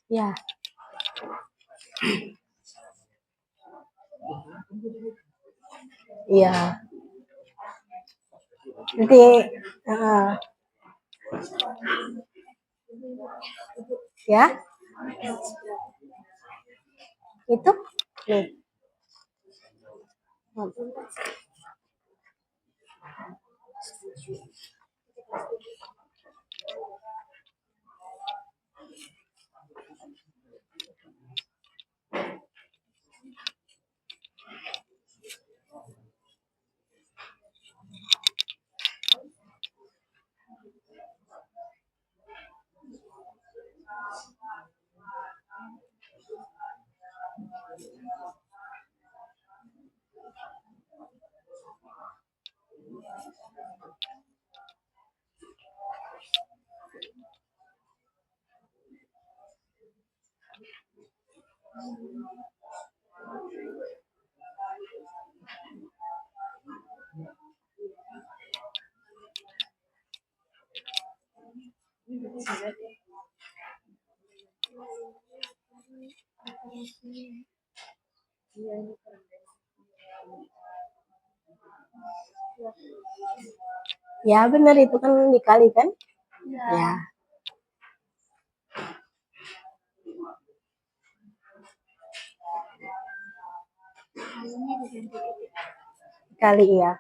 A: Ya. Iya. Nanti ya. Itu nih. Ya benar itu kan dikali kan? Ya. Kali ya.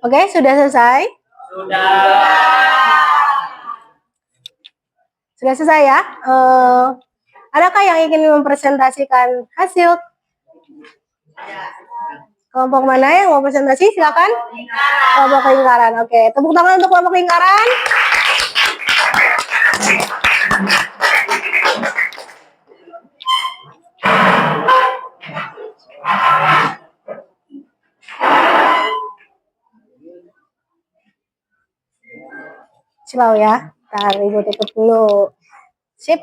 A: Oke, sudah selesai? Sudah selesai ya? Adakah yang ingin mempresentasikan hasil? Kelompok mana yang mau presentasi? Silakan. Kelompok lingkaran. Oke, tepuk tangan untuk kelompok lingkaran. Slow ya. Ntar Ibu tutup dulu. Sip.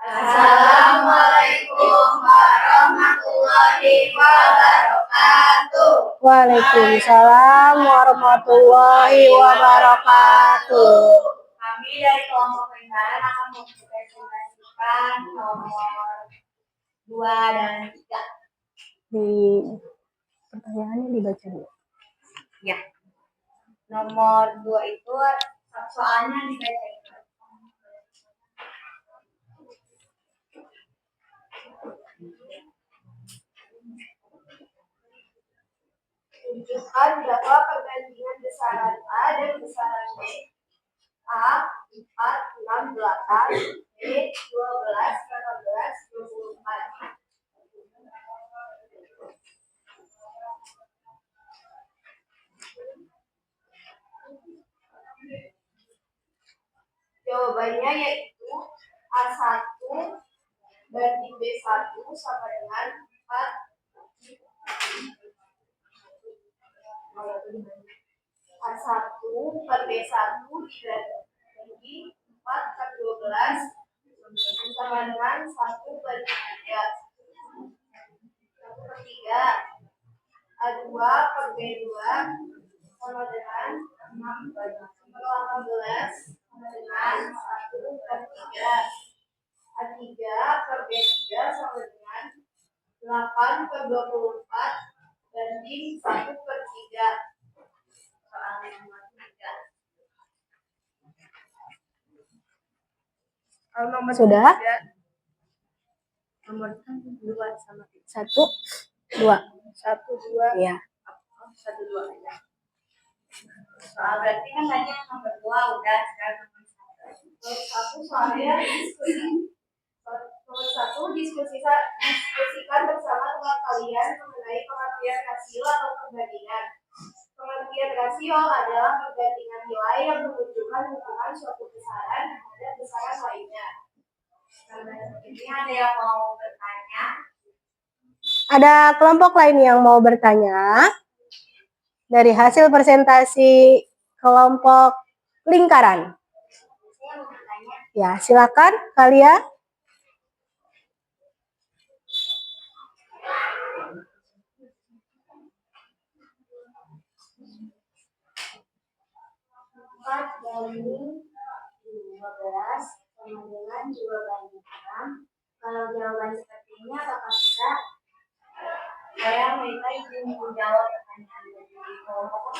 C: Assalamualaikum warahmatullahi wabarakatuh.
A: Waalaikumsalam warahmatullahi wabarakatuh.
C: Kami dari kelompok lingkaran akan mempresentasikan nomor 2 dan 3.
A: Di pertanyaannya dibaca dulu.
C: Ya. Nomor 2 itu soalnya dibaca. Tunjukkan berapa perbandingan besaran A dan besaran B. A 4, 6, 8, B 12, 18, 24. Jawabannya yaitu A1 banding B1 sama dengan 4. A1 per B1 dibagi 4 per 12 sama dengan 1 per 3. 1 per 3. A2 per B2 sama dengan 6 per 18 sama dengan 1 per 3. A3 per B3 sama dengan 8 per 24 banding 1 per 3. Soal nomor 3. Kalau nomor
A: Sudah?
C: 3, nomor 2 sama
A: 1, 2.
C: 1, 2.
A: Iya.
C: 1, 2 aja. Soal berarti kan tadi nomor 2 udah, sekarang nomor 1. Nomor 1 soalnya diskusi. Nomor 1 diskusikan bersama teman kalian mengenai pengertian rasio atau perbandingan. Pengertian rasio adalah perbandingan nilai yang menunjukkan hubungan suatu besaran terhadap besaran lainnya. Nah, ini ada yang mau bertanya?
A: Ada kelompok lain yang mau bertanya? Dari hasil presentasi kelompok lingkaran.
C: Saya mau bertanya.
A: Ya, silakan kalian.
C: Banding 12 sama dengan 2 banding 6. Kalau jawaban seperti ini apakah bisa? Saya minta izin menjawab pertanyaan dari kelompok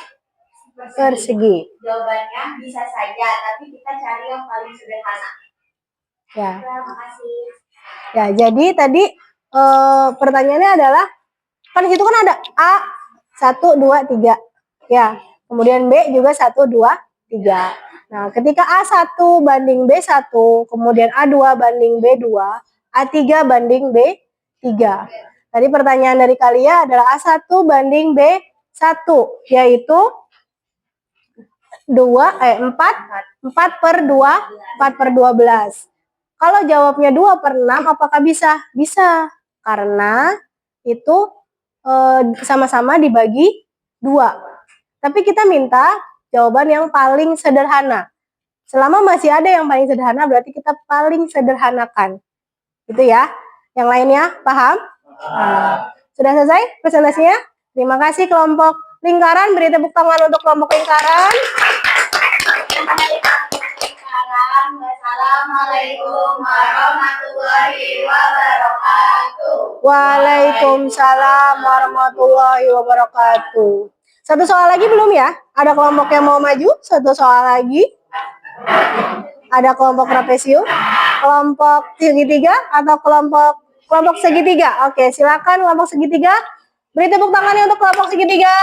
A: Persegi.
C: Jawabannya bisa saja, tapi kita cari yang paling sederhana.
A: Ya.
C: Terima kasih.
A: Ya, jadi tadi pertanyaannya adalah kan di situ kan ada A 1, 2, 3. Ya. Kemudian B juga 1, 2, 3. Nah, ketika A1 banding B1, kemudian A2 banding B2, A3 banding B3. Tadi pertanyaan dari kalian adalah A1 banding B1, yaitu 4 per 2, 4 per 12. Kalau jawabnya 2 per 6, apakah bisa? Bisa, karena itu sama-sama dibagi 2. Tapi kita minta jawaban yang paling sederhana. Selama masih ada yang paling sederhana, berarti kita paling sederhanakan. Gitu ya. Yang lainnya, paham? Nah, sudah selesai presentasinya? Terima kasih kelompok lingkaran. Beri tepuk tangan untuk kelompok lingkaran.
C: Assalamualaikum warahmatullahi wabarakatuh.
A: Waalaikumsalam warahmatullahi wabarakatuh. Satu soal lagi belum ya? Ada kelompok yang mau maju? Satu soal lagi. Ada kelompok trapesium, kelompok segitiga, atau kelompok kelompok segitiga. Oke, silakan kelompok segitiga. Beri tepuk tangannya untuk kelompok segitiga.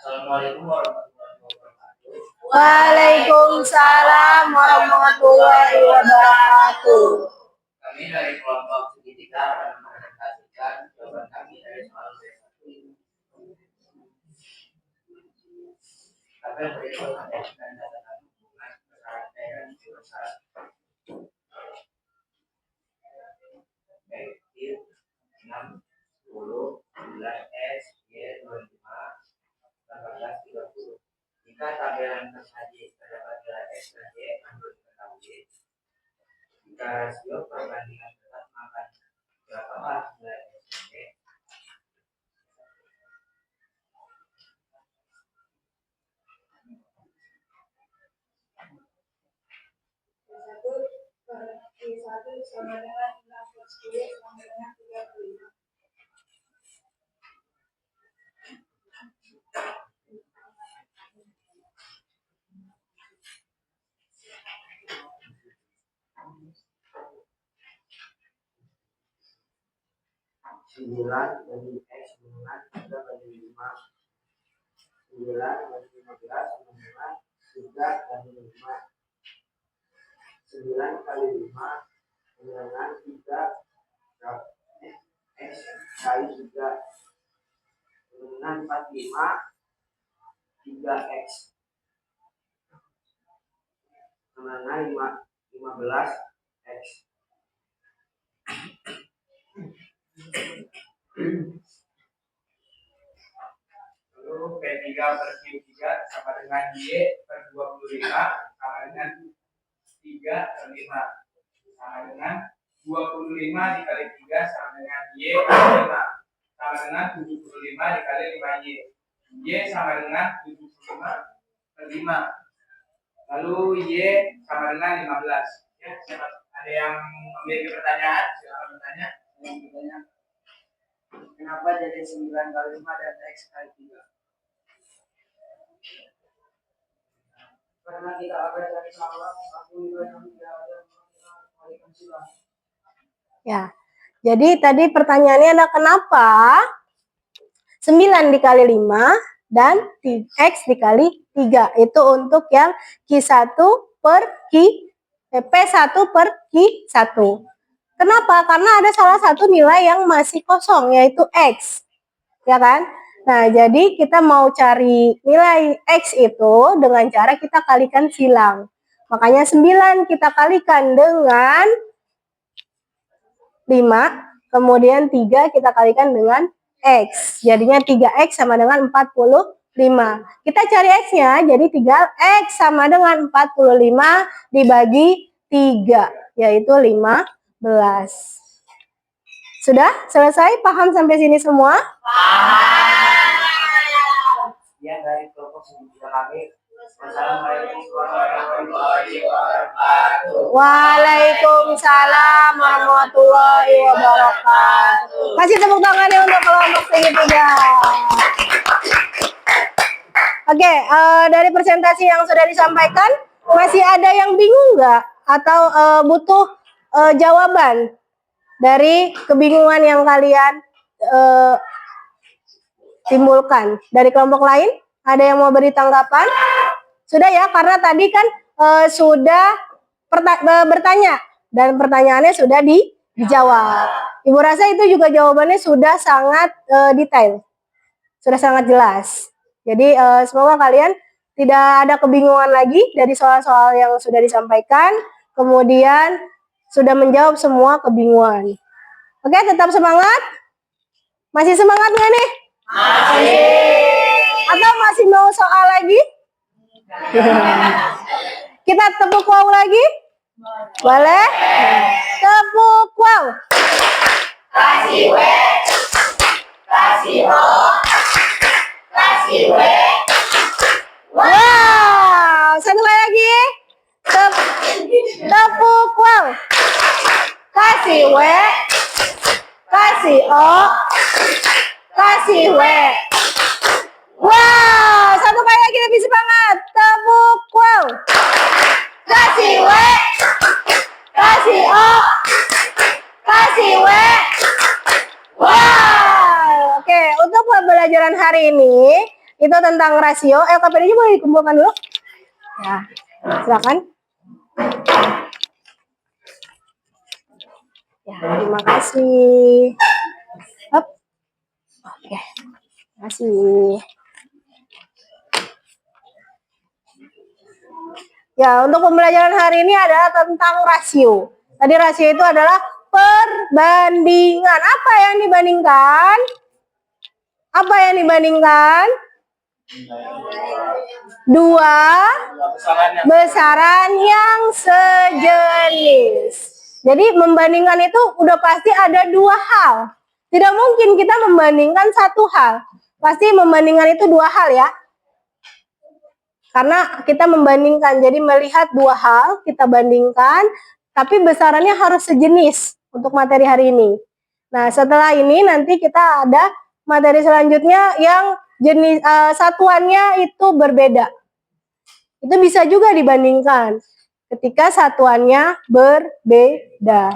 B: Assalamualaikum warahmatullahi wabarakatuh.
A: Waalaikumsalam warahmatullahi wabarakatuh.
B: Kami dari kelompok segitiga akan mempresentasikan jawaban kami dari soal B1. Tapi yang berikut ada dan data hubungan persyaratnya dan persyarat. Baik, 6, 10, 11, S, Y, 25, 18, 30. Jika tabel yang tersaji terdapat nilai X dan Y, menurut diketahui. Jika rasio perbandingan tetap, maka berapakah nilai X dan Y?
C: Satu sama dengan 6/10 sama dengan 35.
B: Sembilan bagi X dengan 3 bagi 5. 9 bagi 15 dengan 3 bagi 5. 9 kali 5 dengan 3 X kali 3 dengan 45 3X dengan 15 X. Lalu P3 per Q3 sama dengan Y per 25 sama dengan 3 per 5 sama dengan 25 dikali 3 sama dengan Y per 5 sama dengan 75 dikali 5Y. Y sama dengan 75 per 5. Lalu Y sama dengan 15. Ya, ada yang memiliki pertanyaan? Silakan bertanya. Kenapa jadi 9 kali 5 dan X kali 3? Karena kita akan cari salah, aku juga yang tidak ada Waalaikumsalam.
A: Ya. Jadi tadi pertanyaannya adalah kenapa 9 dikali 5 dan X dikali 3. Itu untuk yang Q1 per P1 per Q1. Kenapa? Karena ada salah satu nilai yang masih kosong, yaitu X. Ya kan? Nah, jadi kita mau cari nilai X itu dengan cara kita kalikan silang. Makanya 9 kita kalikan dengan 5, kemudian 3 kita kalikan dengan X. Jadinya 3X sama dengan 45. Kita cari X-nya, jadi 3X sama dengan 45 dibagi 3, yaitu 15. Sudah selesai? Paham sampai sini semua?
B: Ya, dari kelompok segitiga kami. Wassalamualaikum warahmatullahi wabarakatuh.
A: Waalaikumsalam warahmatullahi wabarakatuh. Kasih tepuk tangannya untuk kelompok segitiga. Oke, dari presentasi yang sudah disampaikan, masih ada yang bingung nggak? Atau butuh jawaban dari kebingungan yang kalian timbulkan? Dari kelompok lain, ada yang mau beri tanggapan? Sudah ya, karena tadi kan sudah bertanya dan pertanyaannya sudah dijawab. Ibu rasa itu juga jawabannya sudah sangat detail, sudah sangat jelas. Jadi semoga kalian tidak ada kebingungan lagi dari soal-soal yang sudah disampaikan, kemudian sudah menjawab semua kebingungan. Oke, tetap semangat. Masih semangat nggak nih? Masih. Atau masih mau soal lagi? Kita tepuk wow lagi? Boleh? Tepuk wow.
C: Kasih W, kasih O, kasih W.
A: Wow, satu kasih O, kasih W. Wow, satu kali lagi lebih semangat. Tepuk wow. Kasih W, kasih O, kasih W. Wow. Oke, untuk pembelajaran hari ini itu tentang rasio. LKPD-nya boleh dikumpulkan dulu. Ya, silakan. Ya, terima kasih. Hop. Oke, terima kasih. Ya, untuk pembelajaran hari ini adalah tentang rasio. Tadi rasio itu adalah perbandingan. Apa yang dibandingkan? Apa yang dibandingkan? Dua besaran yang sejenis. Jadi membandingkan itu udah pasti ada dua hal. Tidak mungkin kita membandingkan satu hal. Pasti membandingkan itu dua hal ya. Karena kita membandingkan, jadi melihat dua hal, kita bandingkan, tapi besarannya harus sejenis untuk materi hari ini. Nah, setelah ini nanti kita ada materi selanjutnya yang jenis satuannya itu berbeda. Itu bisa juga dibandingkan ketika satuannya berbeda.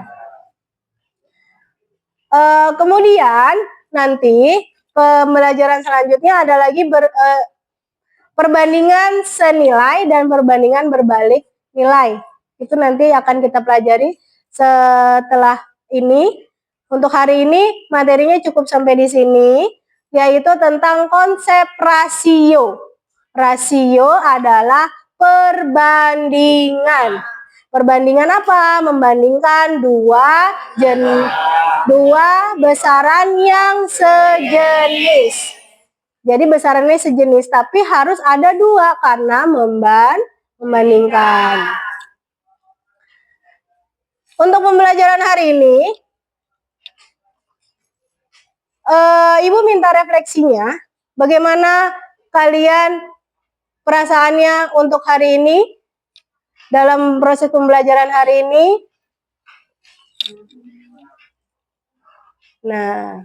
A: Kemudian nanti pembelajaran selanjutnya ada lagi perbandingan senilai dan perbandingan berbalik nilai. Itu nanti akan kita pelajari setelah ini. Untuk hari ini materinya cukup sampai di sini, yaitu tentang konsep rasio. Rasio adalah perbandingan. Perbandingan apa? Membandingkan dua besaran yang sejenis. Jadi besarannya sejenis, tapi harus ada dua karena membandingkan. Untuk pembelajaran hari ini, Ibu minta refleksinya, bagaimana kalian perasaannya untuk hari ini, dalam proses pembelajaran hari ini. Nah,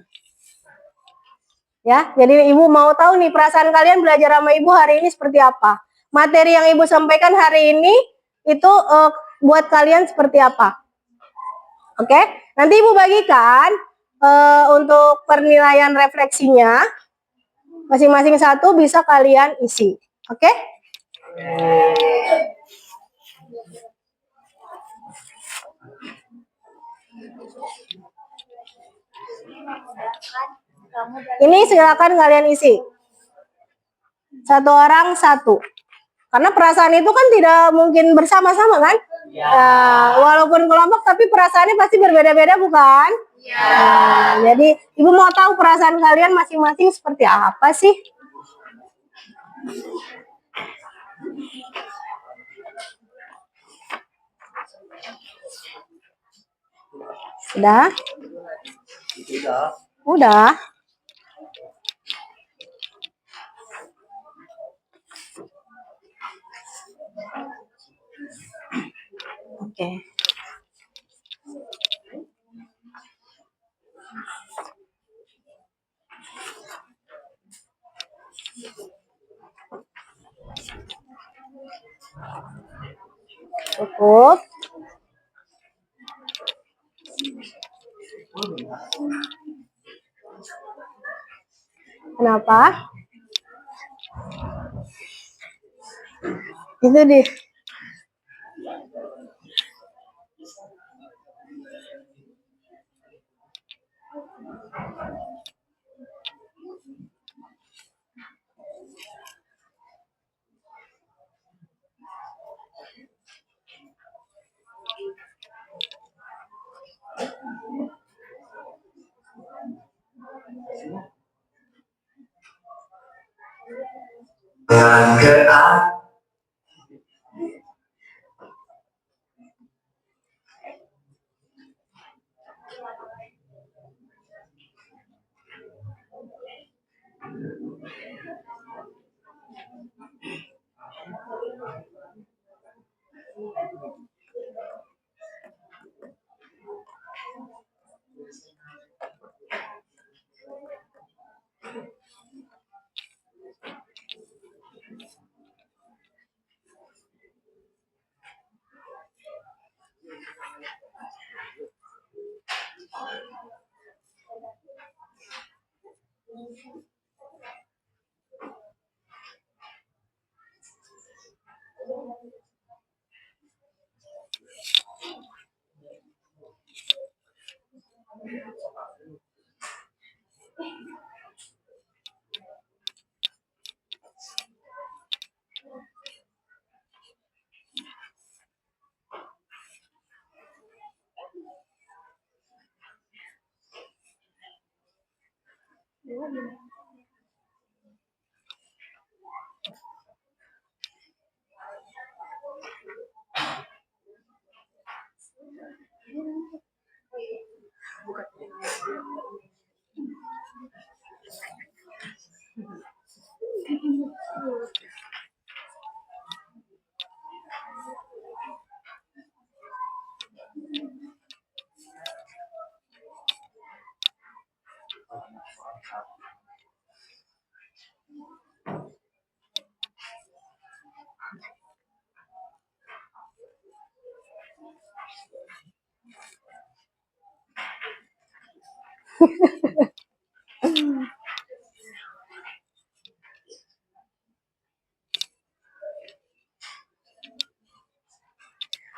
A: ya, jadi Ibu mau tahu nih perasaan kalian belajar sama Ibu hari ini seperti apa. Materi yang Ibu sampaikan hari ini itu buat kalian seperti apa. Oke, nanti Ibu bagikan untuk penilaian refleksinya. Masing-masing satu bisa kalian isi. Oke? Ini silakan kalian isi. Satu orang satu. Karena perasaan itu kan tidak mungkin bersama-sama kan? Ya, walaupun kelompok tapi perasaannya pasti berbeda-beda bukan? Ya. Jadi Ibu mau tahu perasaan kalian masing-masing seperti apa sih? Sudah? Udah. Oke. Cukup. Kenapa? Itu deh.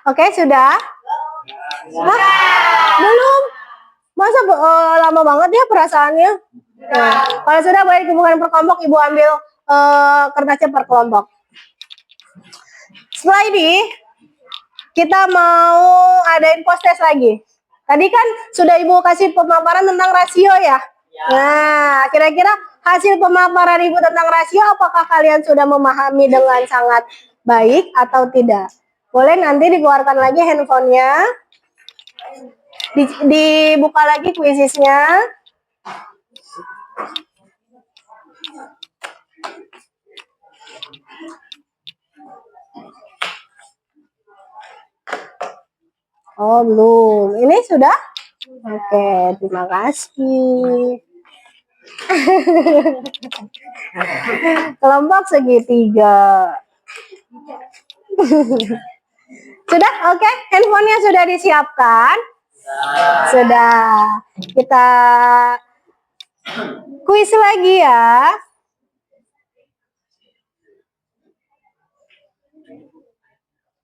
A: Oke, sudah? Hah? Belum? Masa lama banget ya perasaannya? Nah, kalau sudah boleh dikumpulkan per kelompok, Ibu ambil kertasnya per kelompok. Setelah ini, kita mau adain post test lagi. Tadi kan sudah Ibu kasih pemaparan tentang rasio ya? Nah, kira-kira hasil pemaparan Ibu tentang rasio, apakah kalian sudah memahami dengan sangat baik atau tidak? Boleh nanti dikeluarkan lagi handphonenya, dibuka lagi kuisisnya. Oh, belum. Ini sudah? Oke, terima kasih. Kelompok segitiga. Sudah? Oke, handphonenya sudah disiapkan? Sudah. Kita kuis lagi ya.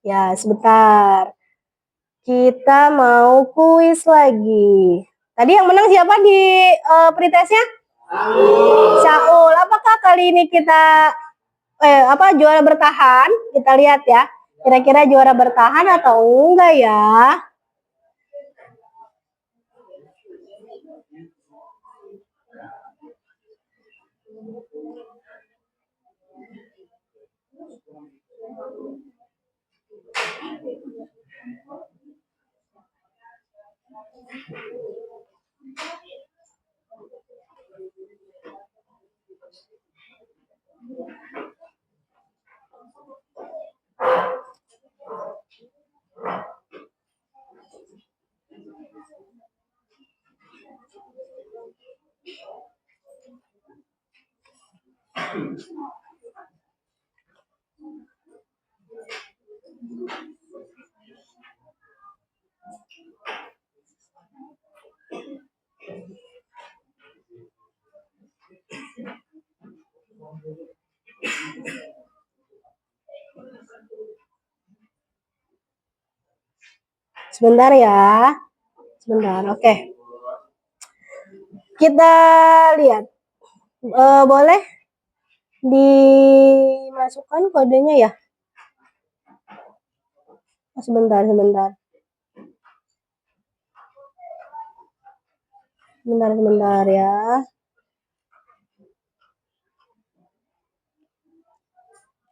A: Ya, sebentar. Kita mau kuis lagi. Tadi yang menang siapa di pretestnya? Saul. Apakah kali ini kita juara bertahan? Kita lihat ya. Kira-kira juara bertahan atau enggak ya? Sebentar ya. Sebentar, oke. Kita lihat. Boleh dimasukkan kodenya ya? Sebentar. Sebentar ya.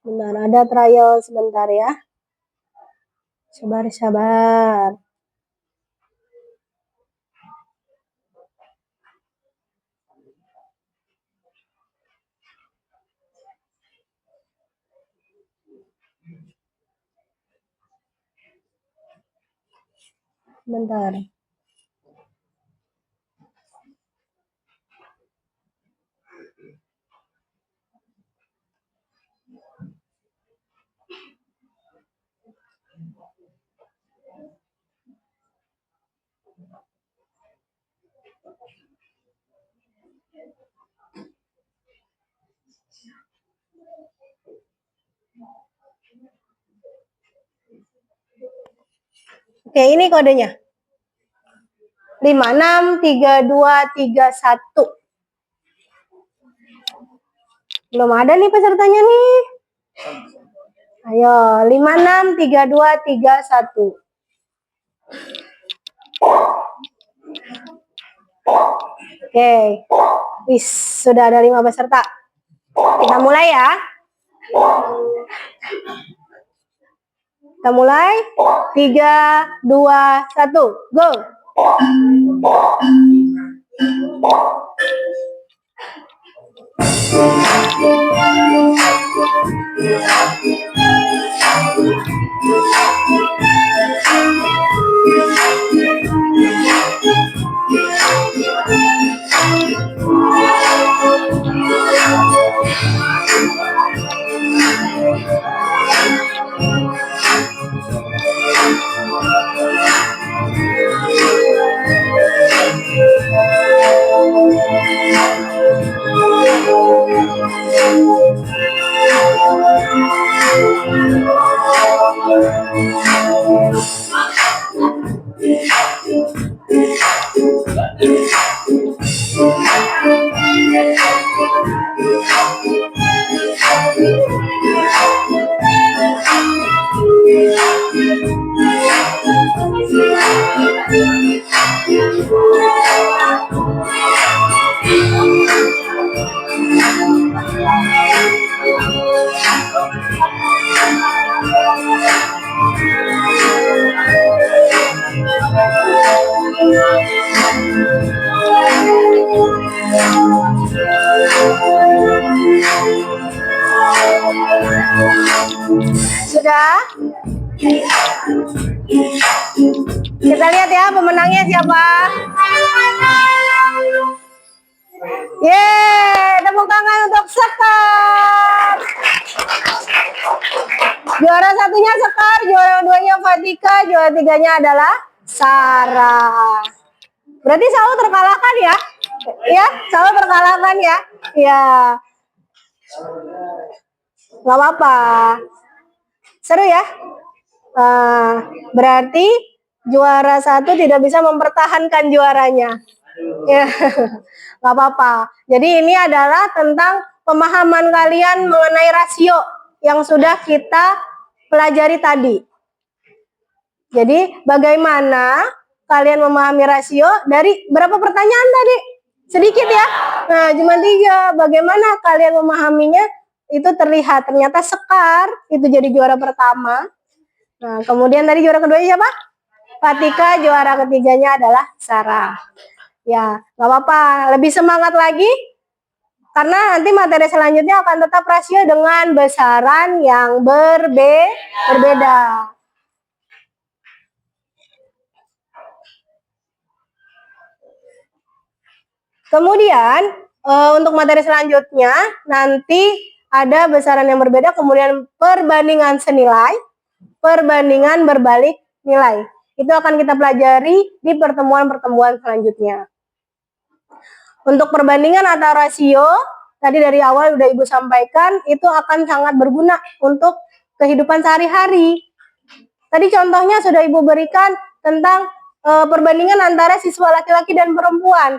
A: Benar, ada trial sebentar ya. Sabar. Bentar. Oke, ini kodenya. 563231. Belum ada nih pesertanya nih. Ayo, 563231. Oke. Wis, sudah ada 5 peserta. Kita mulai ya. Kita mulai. 3, 2, 1. Go. Sudah? Kita lihat ya pemenangnya siapa. Yeay, tepuk tangan untuk Sekar. Juara satunya Sekar, juara keduanya Fatika, juara tiganya adalah Sarah. Berarti selalu terkalahkan ya? Ya, selalu terkalahkan ya? Ya. Gak apa-apa. Seru ya? Berarti juara satu tidak bisa mempertahankan juaranya. Ya, nggak apa-apa. Jadi ini adalah tentang pemahaman kalian mengenai rasio yang sudah kita pelajari tadi. Jadi bagaimana kalian memahami rasio dari berapa pertanyaan tadi? Sedikit ya. Nah, cuma 3. Bagaimana kalian memahaminya? Itu terlihat. Ternyata Sekar itu jadi juara pertama. Nah, kemudian tadi juara kedua siapa? Fatika, juara ketiganya adalah Sarah. Ya, nggak apa-apa. Lebih semangat lagi. Karena nanti materi selanjutnya akan tetap rasio dengan besaran yang berbeda. Kemudian, untuk materi selanjutnya, nanti ada besaran yang berbeda, kemudian perbandingan senilai, perbandingan berbalik nilai. Itu akan kita pelajari di pertemuan-pertemuan selanjutnya. Untuk perbandingan atau rasio, tadi dari awal udah Ibu sampaikan, itu akan sangat berguna untuk kehidupan sehari-hari. Tadi contohnya sudah Ibu berikan tentang perbandingan antara siswa laki-laki dan perempuan.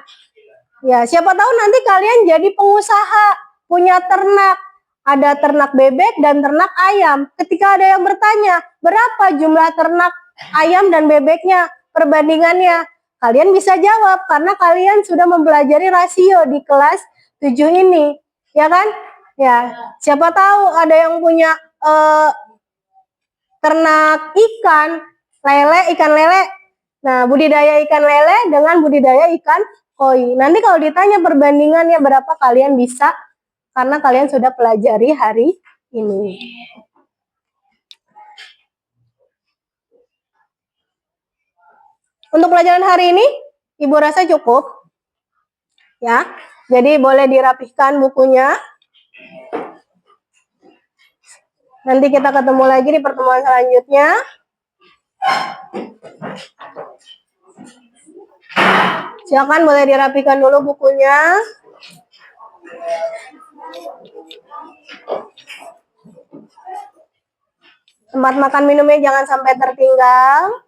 A: Ya, siapa tahu nanti kalian jadi pengusaha, punya ternak. Ada ternak bebek dan ternak ayam. Ketika ada yang bertanya, berapa jumlah ternak ayam dan bebeknya, perbandingannya? Kalian bisa jawab karena kalian sudah mempelajari rasio di kelas 7 ini. Ya kan? Ya, siapa tahu ada yang punya ternak ikan lele. Nah, budidaya ikan lele dengan budidaya ikan koi. Nanti kalau ditanya perbandingannya berapa, kalian bisa karena kalian sudah pelajari hari ini. Untuk pelajaran hari ini, Ibu rasa cukup. Ya, jadi boleh dirapihkan bukunya. Nanti kita ketemu lagi di pertemuan selanjutnya. Silakan boleh dirapikan dulu bukunya. Tempat makan minumnya jangan sampai tertinggal.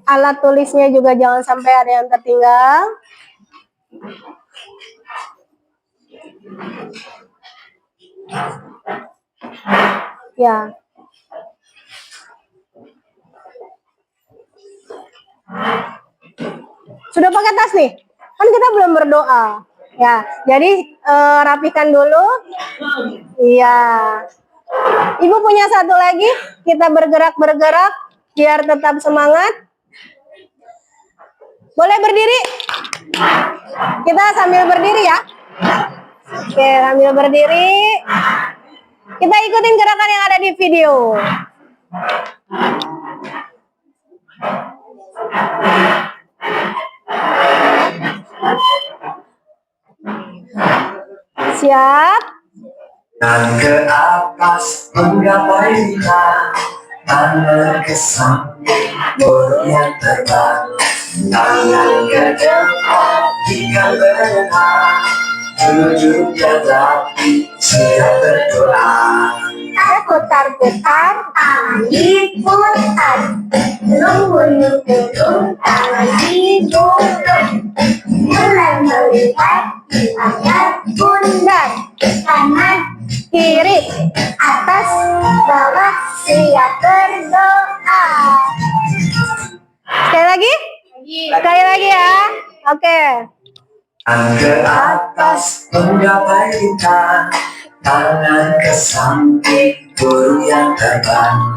A: Alat tulisnya juga jangan sampai ada yang tertinggal. Ya. Sudah pakai tas nih? Kan kita belum berdoa. Ya, jadi rapikan dulu. Iya. Ibu punya satu lagi. Kita bergerak-bergerak biar tetap semangat. Boleh berdiri? Kita sambil berdiri ya. Oke, sambil berdiri. Kita ikutin gerakan yang ada di video. Siap?
E: Dan ke atas menggapai bintang, tangan ke samping burung yang terbang, tangan ke depan ikan berenang, duduk dan rapi siap berdoa.
C: Putar-putar, tangan diputar. Belum belum tangan digulung. Mulai melihat di ayat bundar. Kanan,
A: Kiri.
C: atas, bawah, siap berdoa.
A: Sekali lagi? Sekali lagi ya. Oke.
E: Dan ke atas menggapai bintang, tangan ke samping burung yang terbang,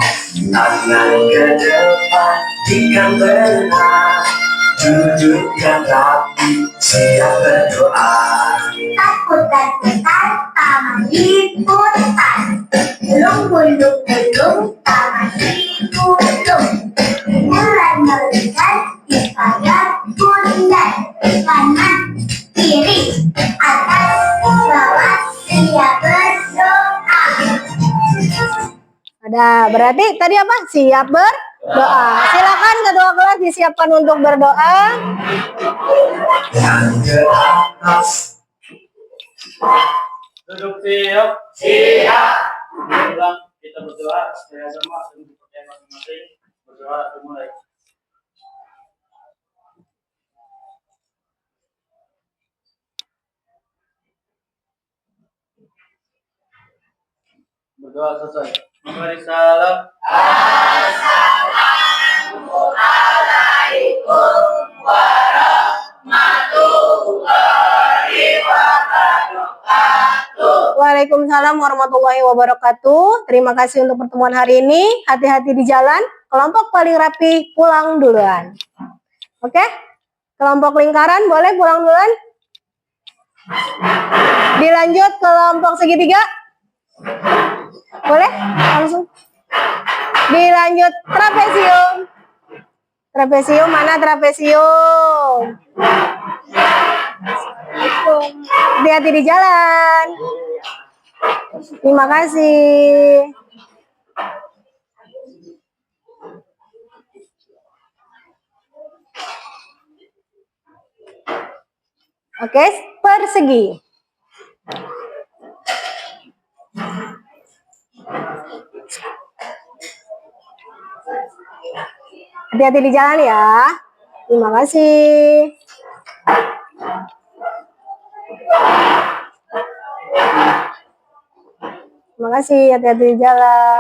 E: tangan ke depan ikan berenang, duduk yang rapi siap berdoa.
C: Putar-putar, tangan diputar. Belum, tangan digulung. Mulai melihat di ayat bundar. Kanan, kiri, atas, bawah, siap berdoa.
A: Ada, berarti tadi apa? Siap berdoa. Silakan ketua kelas disiapkan untuk berdoa.
E: Dan ke atas
B: Duduk siap. Siap. Ulang, kita berdoa supaya sama dengan kepercayaan masing-masing. Berdoa dimulai. Berdoa selesai. Mari salam.
A: Waalaikumsalam warahmatullahi wabarakatuh. Terima kasih untuk pertemuan hari ini. Hati-hati di jalan. Kelompok paling rapi pulang duluan. Oke? Kelompok lingkaran boleh pulang duluan? Dilanjut kelompok segitiga? Boleh? Langsung. Dilanjut trapesium. Trapesium, mana trapesium? Hati-hati di jalan. Terima kasih. Oke, persegi. Hati-hati di jalan ya. Terima kasih. Terima kasih, hati-hati di jalan.